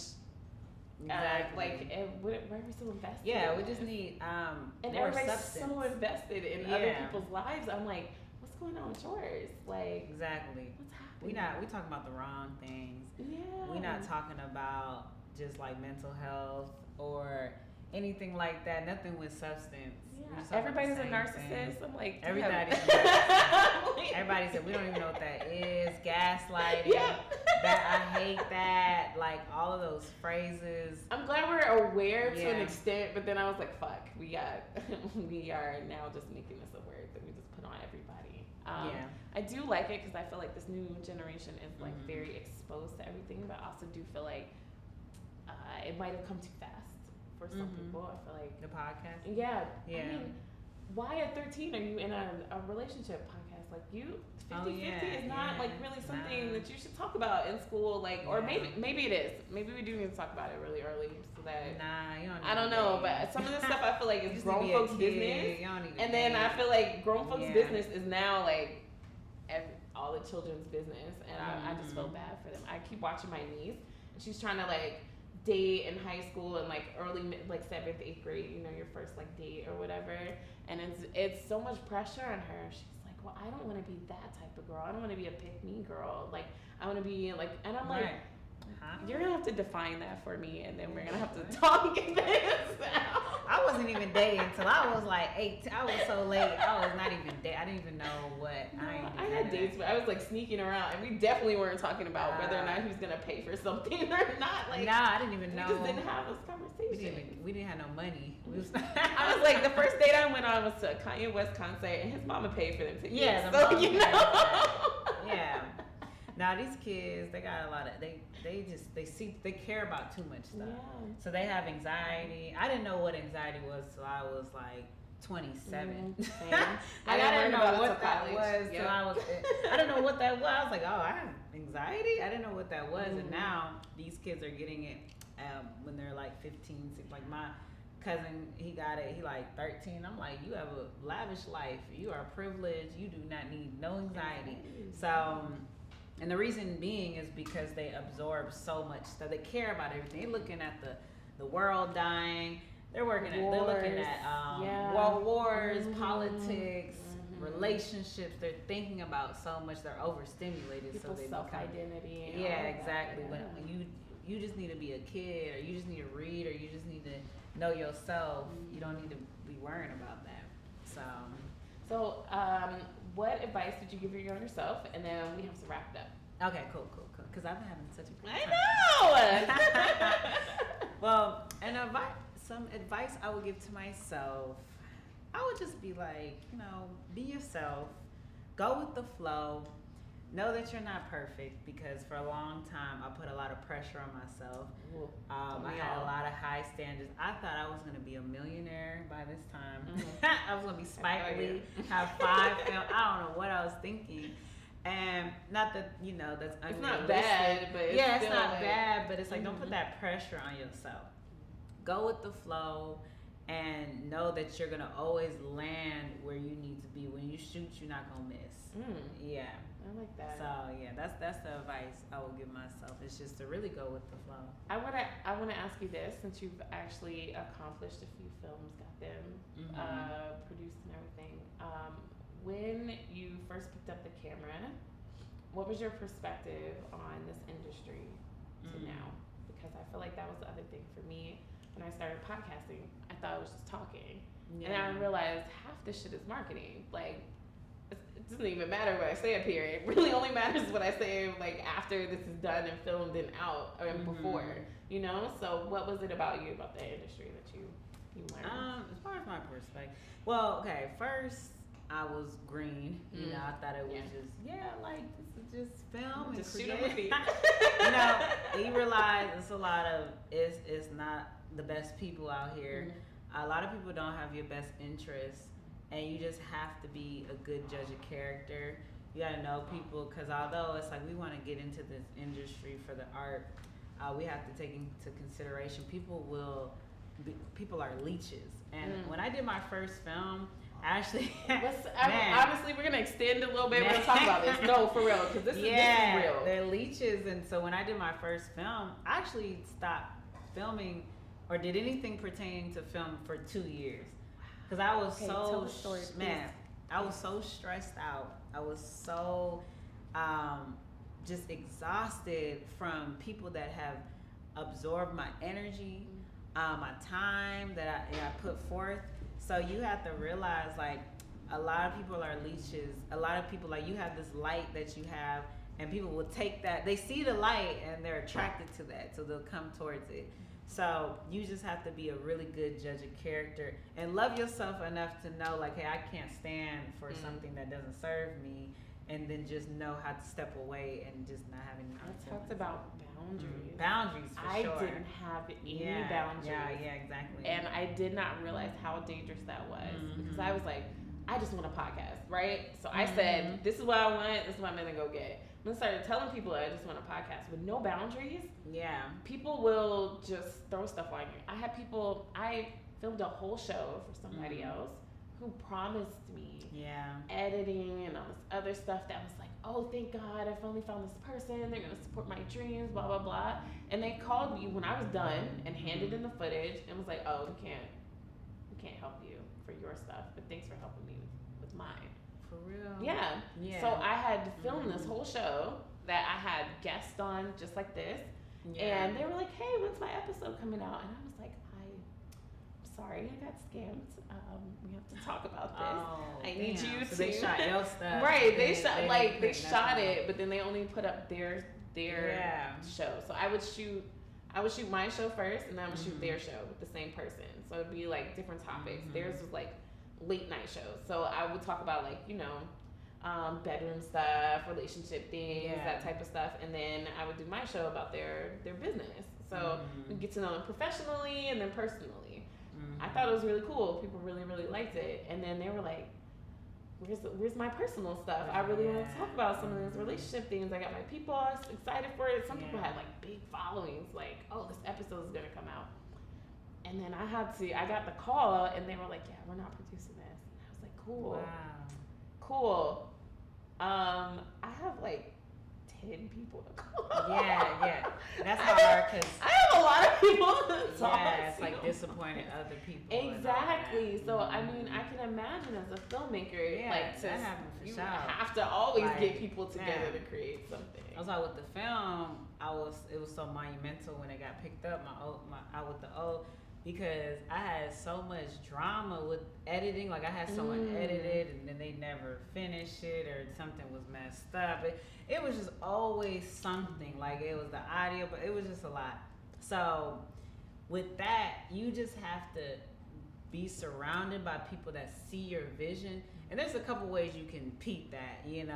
Why are we so invested? Yeah, we just need and more everybody's substance. so invested in other people's lives. I'm like, what's going on with yours? Like, exactly. What's happening? We talking about the wrong things. Yeah. We're not talking about just like mental health or anything like that. Nothing with substance. Yeah. Everybody's a narcissist. I'm like, everybody's a narcissist. Everybody said we don't even know what that is. Gaslighting. Yeah. That I hate that. Like all of those phrases. I'm glad we're aware to an extent, but then I was like, fuck, we are now just making this a word that we just put on everybody. I do like it because I feel like this new generation is like very exposed to everything, but I also do feel like it might have come too fast for some people. I feel like the podcast. Yeah. Yeah. I mean, why at 13 are you in a relationship podcast? Like 50-50 is not like really something that you should talk about in school. Like, or maybe it is. Maybe we do need to talk about it really early so that. You don't. I don't know, but some of the stuff I feel like is grown folks' business. And then I feel like grown folks' business is now like all the children's business, and I just feel bad for them. I keep watching my niece, and she's trying to like date in high school and like early like 7th, 8th grade, you know, your first like date or whatever, and it's so much pressure on her. She's like, well, I don't want to be that type of girl. I don't want to be a pick me girl. Like, I want to be like, and I'm like, you're gonna have to define that for me, and then we're gonna have to talk this out. I wasn't even dating until I was like 18. I was so late. I was not even dating. I didn't even know what. I had dates, but I was like sneaking around, and we definitely weren't talking about whether or not he was gonna pay for something or not. Like, I didn't even know. We just didn't have this conversation. We didn't have no money. I was like, the first date I went on was to a Kanye West concert, and his mama paid for them tickets. Yeah, so you know. Yeah. Now these kids, they got a lot of they care about too much stuff. Yeah. So they have anxiety. I didn't know what anxiety was till I was like 27. I didn't know what that was till I was. I didn't know what that was. I was like, oh, I have anxiety. I didn't know what that was, and now these kids are getting it when they're like 15. Like my cousin, he got it. He like 13. I'm like, you have a lavish life. You are privileged. You do not need no anxiety. So. And the reason being is because they absorb so much stuff. They care about everything. They're looking at the world dying. They're looking at world wars, politics, relationships. They're thinking about so much. They're overstimulated. People's so they self-identity. Yeah, exactly. When you just need to be a kid, or you just need to read, or you just need to know yourself. You don't need to be worrying about that. So, what advice did you give your younger self? And then we have to wrap it up. Okay, cool. Because I've been having such a great time. I know! Well, some advice I would give to myself, I would just be like, be yourself. Go with the flow. Know that you're not perfect, because for a long time I put a lot of pressure on myself. I had a lot of high standards. I thought I was going to be a millionaire by this time. I was going to be Spike Lee, have 5 films. I don't know what I was thinking. And not that, that's unrealistic. It's not bad, but it's it's not bad, but it's like, don't put that pressure on yourself. Go with the flow and know that you're going to always land where you need to be. When you shoot, you're not going to miss. Yeah. I like that. So that's the advice I will give myself. It's just to really go with the flow. I wanna ask you this, since you've actually accomplished a few films, got them produced and everything. When you first picked up the camera, what was your perspective on this industry to now? Because I feel like that was the other thing for me when I started podcasting. I thought I was just talking, and I realized half this shit is marketing. Like, it doesn't even matter what I say up here. It really only matters what I say like after this is done and filmed and out, or before, So what was it about you, about the industry, that you learned? As far as my perspective, well, okay, first I was green. I thought it was just this is just film and just shoot create. a movie. You realize it's not the best people out here. A lot of people don't have your best interests. And you just have to be a good judge of character. You gotta know people, because although it's like we want to get into this industry for the art, we have to take into consideration people are leeches. And when I did my first film, I actually Honestly, we're gonna extend a little bit. We're gonna talk about this. No, for real, because this is real. They're leeches, and so when I did my first film, I actually stopped filming or did anything pertaining to film for 2 years because I was I was so stressed out. I was so just exhausted from people that have absorbed my energy, my time that I put forth. So you have to realize, like, a lot of people are leeches. A lot of people, like, you have this light that you have, and people will take that. They see the light, and they're attracted to that, so they'll come towards it. So you just have to be a really good judge of character and love yourself enough to know, like, hey, I can't stand for something that doesn't serve me, and then just know how to step away and just not have any. I talked about boundaries. Boundaries, for sure. I didn't have any boundaries. Yeah, exactly. And I did not realize how dangerous that was because I was like, I just want a podcast, right? So I said, this is what I want. This is what I'm gonna go get. And I started telling people I just want a podcast with no boundaries. Yeah. People will just throw stuff on you. I filmed a whole show for somebody else who promised me editing and all this other stuff that was like, oh, thank God, I finally found this person. They're going to support my dreams, blah, blah, blah. And they called me when I was done and handed in the footage and was like, oh, we can't help you for your stuff, but thanks for helping me with mine. For real? Yeah. So I had to film this whole show that I had guests on just like this. Yeah. And they were like, hey, when's my episode coming out? And I was like, I'm sorry, I got scammed. We have to talk about this. Oh, I need you to. They shot your stuff. Right. They shot it, but then they only put up their show. So I would shoot my show first, and then I would shoot their show with the same person. So it'd be like different topics. Theirs was like late night shows. So I would talk about, like, bedroom stuff, relationship things, that type of stuff. And then I would do my show about their business. So we get to know them professionally and then personally. I thought it was really cool. People really, really liked it. And then they were like, where's my personal stuff? I really want to talk about some of these relationship things. I got my people excited for it. Some people had like big followings, like, oh, this episode is going to come out. And then I got the call and they were like, yeah, we're not producing this. And I was like, cool. Wow. Cool. I have like 10 people to call. Yeah. That's hard because I have a lot of people to talk to. It's like disappointing other people. Exactly. So I mean, I can imagine as a filmmaker, like, that happens for you sure. have to always get people together to create something. I was like, with the film, it was so monumental when it got picked up. Because I had so much drama with editing. Like, I had someone edited and then they never finished it, or something was messed up. It was just always something. Like, it was the audio, but it was just a lot. So with that, you just have to be surrounded by people that see your vision. And there's a couple ways you can peep that. You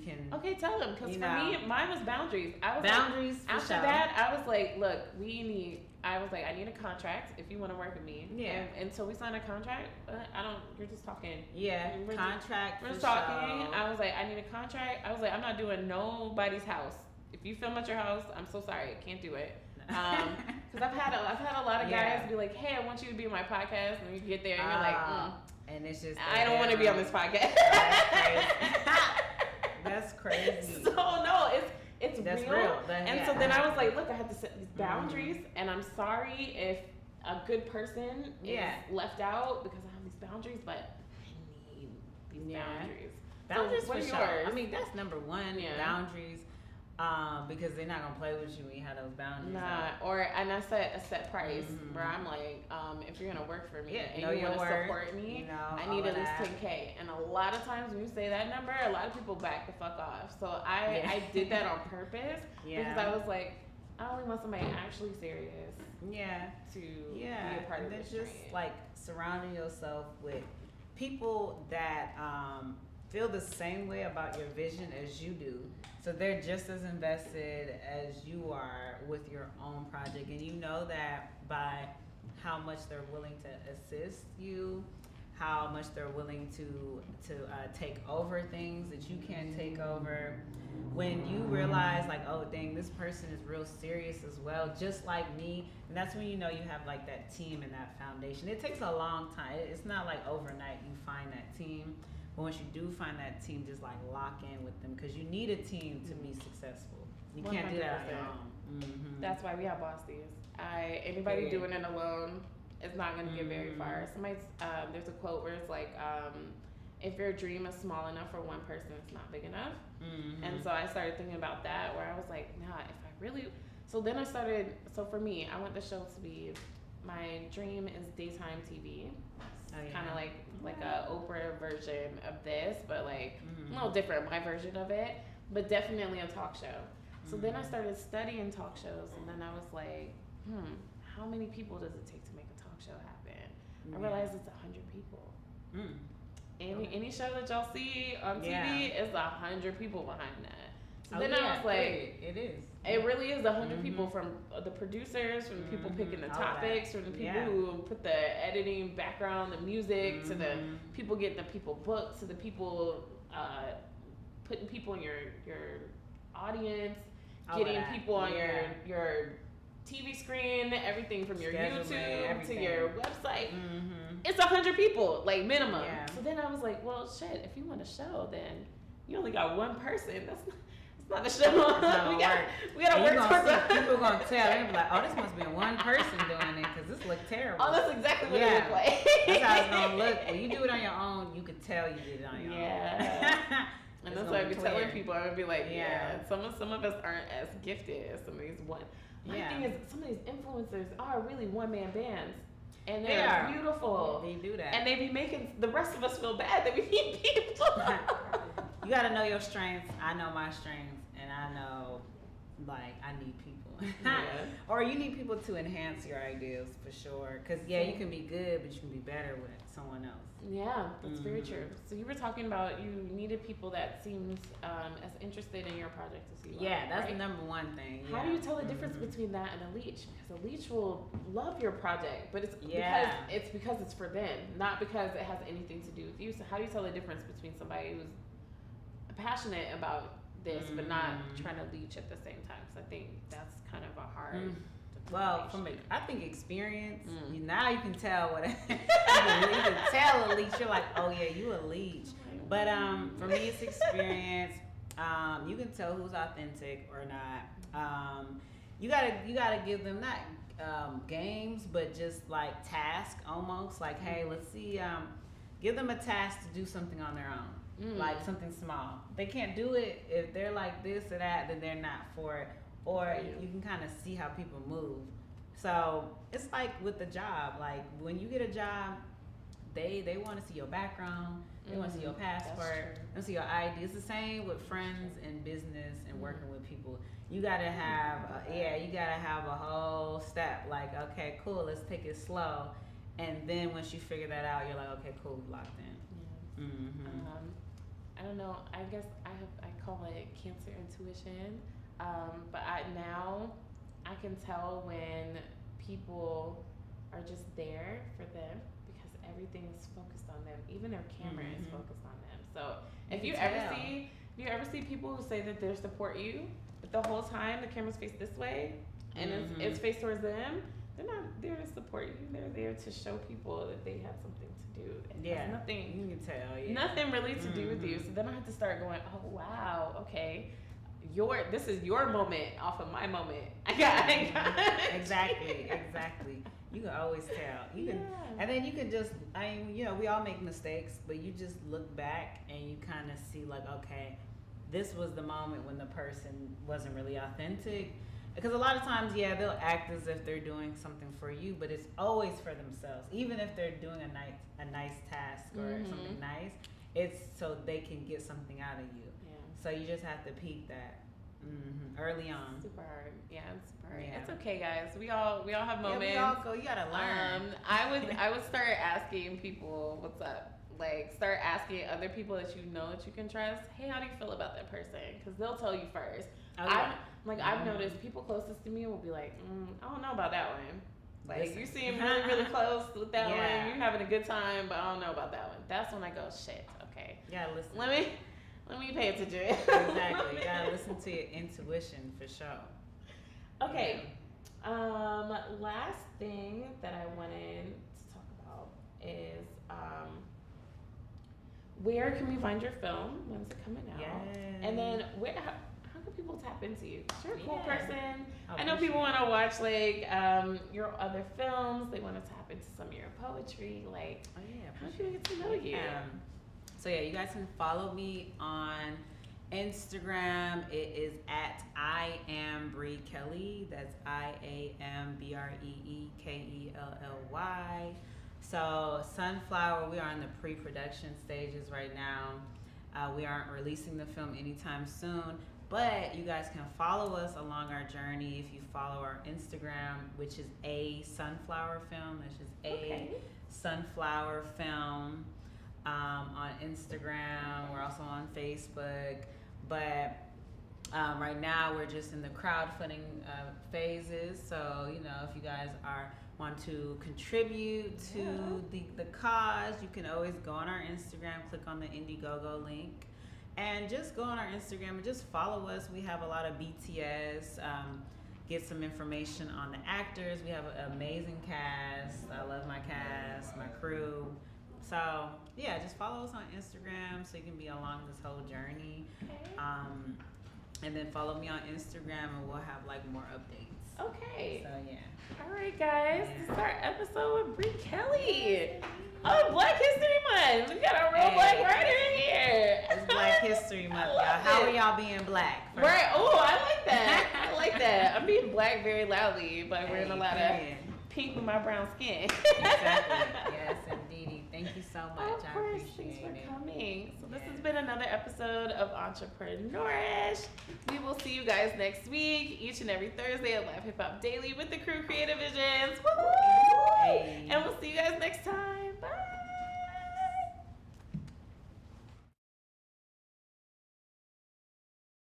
can. Okay, tell them, because for me, mine was boundaries. Boundaries. After that, I was like, look, I need a contract if you want to work with me. Yeah. And so we signed a contract. You're just talking. Yeah. Contract. We're just talking. I was like, I need a contract. I was like, I'm not doing nobody's house. If you film at your house, I'm so sorry, I can't do it. Because I've had a lot of guys be like, hey, I want you to be on my podcast, and you get there and you're like, and it's just I don't want to be on this podcast. That's crazy. So no, it's real. So then I was like, look, I have to set these boundaries, and I'm sorry if a good person is left out because I have these boundaries, but I need these boundaries. Boundaries so, for sure. Yours? I mean, that's number one. Boundaries. Because they're not gonna play with you when you have those boundaries. And I set a set price where I'm like, if you're gonna work for me and you want to support me, I need at least 10K. And a lot of times when you say that number, a lot of people back the fuck off. So I did that on purpose because I was like, I only want somebody actually serious. To be a part of this. Just like surrounding yourself with people that feel the same way about your vision as you do. So they're just as invested as you are with your own project, and you know that by how much they're willing to assist you, how much they're willing to take over things that you can't take over. When you realize like, oh dang, this person is real serious as well, just like me, and that's when you know you have like that team and that foundation. It takes a long time. It's not like overnight you find that team, but once you do find that team, just like lock in with them, because you need a team to be successful. You can't do that on your own. Mm-hmm. That's why we have bosses. Anybody doing it alone is not going to get very far. Somebody's there's a quote where it's like, if your dream is small enough for one person, it's not big enough. And so I started thinking about that, where I was like, nah, if I really. So then I started. So for me, I want the show to be. My dream is daytime TV. Kind of like a Oprah version of this, but like a little different, my version of it, but definitely a talk show. So then I started studying talk shows, and then I was like, how many people does it take to make a talk show happen? I realized it's 100 people. Any show that y'all see on TV is 100 people behind that. So then I was like, it is. It really is 100 people, from the producers, from the people picking the topics, from the people who put the editing, background, the music, to the people getting the people booked, to the people putting people in your audience, getting people on your TV screen, everything from your YouTube to your website. It's 100 people, like minimum. So then I was like, well, shit, if you want a show, then you only got one person. That's not a show. we gotta work towards that. People are gonna tell. They're like, oh, this must be one person doing it, because this looks terrible. Oh, that's exactly what it looked like. That's how it's gonna look. When you do it on your own, you could tell you did it on your own. And that's why I be telling people. I would be like, some of us aren't as gifted as some of these one. My thing is, some of these influencers are really one-man bands. And they're beautiful. They do that. And they be making the rest of us feel bad that we need people. You gotta know your strengths. I know my strengths, and I know, like, I need people. Or you need people to enhance your ideas, for sure. Because, you can be good, but you can be better with someone else. Yeah, that's very true. So you were talking about you needed people that seemed as interested in your project as you are. That's the number one thing. How do you tell the difference between that and a leech? Because a leech will love your project, but it's because it's for them, not because it has anything to do with you. So how do you tell the difference between somebody who's passionate about this but not trying to leech at the same time? Because I think that's kind of a hard. Well, I think experience. Now you can tell what you can tell a leech. You're like, oh yeah, you a leech. But for me, it's experience. You can tell who's authentic or not. You gotta give them not games, but just like task almost. Like, hey, let's see. Give them a task to do something on their own, like something small. They can't do it if they're like this or that. Then they're not for it. Or you can kind of see how people move. So it's like with the job. Like when you get a job, they want to see your background. They want to see your passport. They want to see your ID. It's the same with friends and business and working with people. You gotta have a whole step. Like, okay, cool, let's take it slow. And then once you figure that out, you're like, okay, cool, locked in. I don't know. I guess I call it cancer intuition. But now I can tell when people are just there for them, because everything is focused on them. Even their camera is focused on them. So if you ever see people who say that they support you, but the whole time the camera's faced this way and it's faced towards them, they're not there to support you. They're there to show people that they have something to do. It has nothing. You can tell. Nothing really to do with you. So then I have to start going, oh wow, okay. This is your moment off of my moment. I got Exactly. You can always tell. And then you can just, we all make mistakes, but you just look back and you kind of see like, okay, this was the moment when the person wasn't really authentic. Because a lot of times, they'll act as if they're doing something for you, but it's always for themselves. Even if they're doing a nice task or something nice, it's so they can get something out of you. So you just have to peek that early on. Super hard. Yeah, it's super hard. It's okay, guys. We all have moments. You gotta learn. I would start asking people what's up. Like, start asking other people that you know that you can trust. Hey, how do you feel about that person? Because they'll tell you first. I've noticed people closest to me will be like, I don't know about that one. Like, Listen. you seem really, really close with that Yeah. one. You're having a good time, but I don't know about that one. That's when I go, shit, okay. You gotta listen. Let me pay attention. Exactly. You gotta listen to your intuition for sure. Okay. Last thing that I wanted to talk about is where can we find your film? When's it coming out? Yes. And then how can people tap into you? 'Cause you're a cool Yeah. person. I I know people appreciate want to watch like your other films. They want to tap into some of your poetry. Like, Oh yeah. how can we get to know you? So yeah, you guys can follow me on Instagram. It is at I am Bree Kelly. That's IAMBREEKELLY. So Sunflower, we are in the pre-production stages right now. We aren't releasing the film anytime soon, but you guys can follow us along our journey if you follow our Instagram, which is a Sunflower Film. That's just a Sunflower Film. On Instagram, we're also on Facebook, but right now we're just in the crowdfunding phases. So if you guys want to contribute to the cause, you can always go on our Instagram, click on the Indiegogo link, and just go on our Instagram and just follow us. We have a lot of BTS. Get some information on the actors. We have an amazing cast. I love my cast, my crew. So yeah, just follow us on Instagram so you can be along this whole journey. And then follow me on Instagram and we'll have like more updates. Okay. So yeah. All right, guys. This is our episode with Bree Kelly. Oh, Black History Month. We got a real black writer in here. It's Black History Month, y'all. How are y'all being black? First? Right. Oh, I like that. I like that. I'm being black very loudly by wearing a lot of pink with my brown skin. Exactly. Yes, indeed. Thank you so much. Of course. I appreciate Thanks it. for coming. So this has been another episode of Entrenpreneurish. We will see you guys next week, each and every Thursday at Live Hip Hop Daily with the crew Creative Visions. Woo-hoo!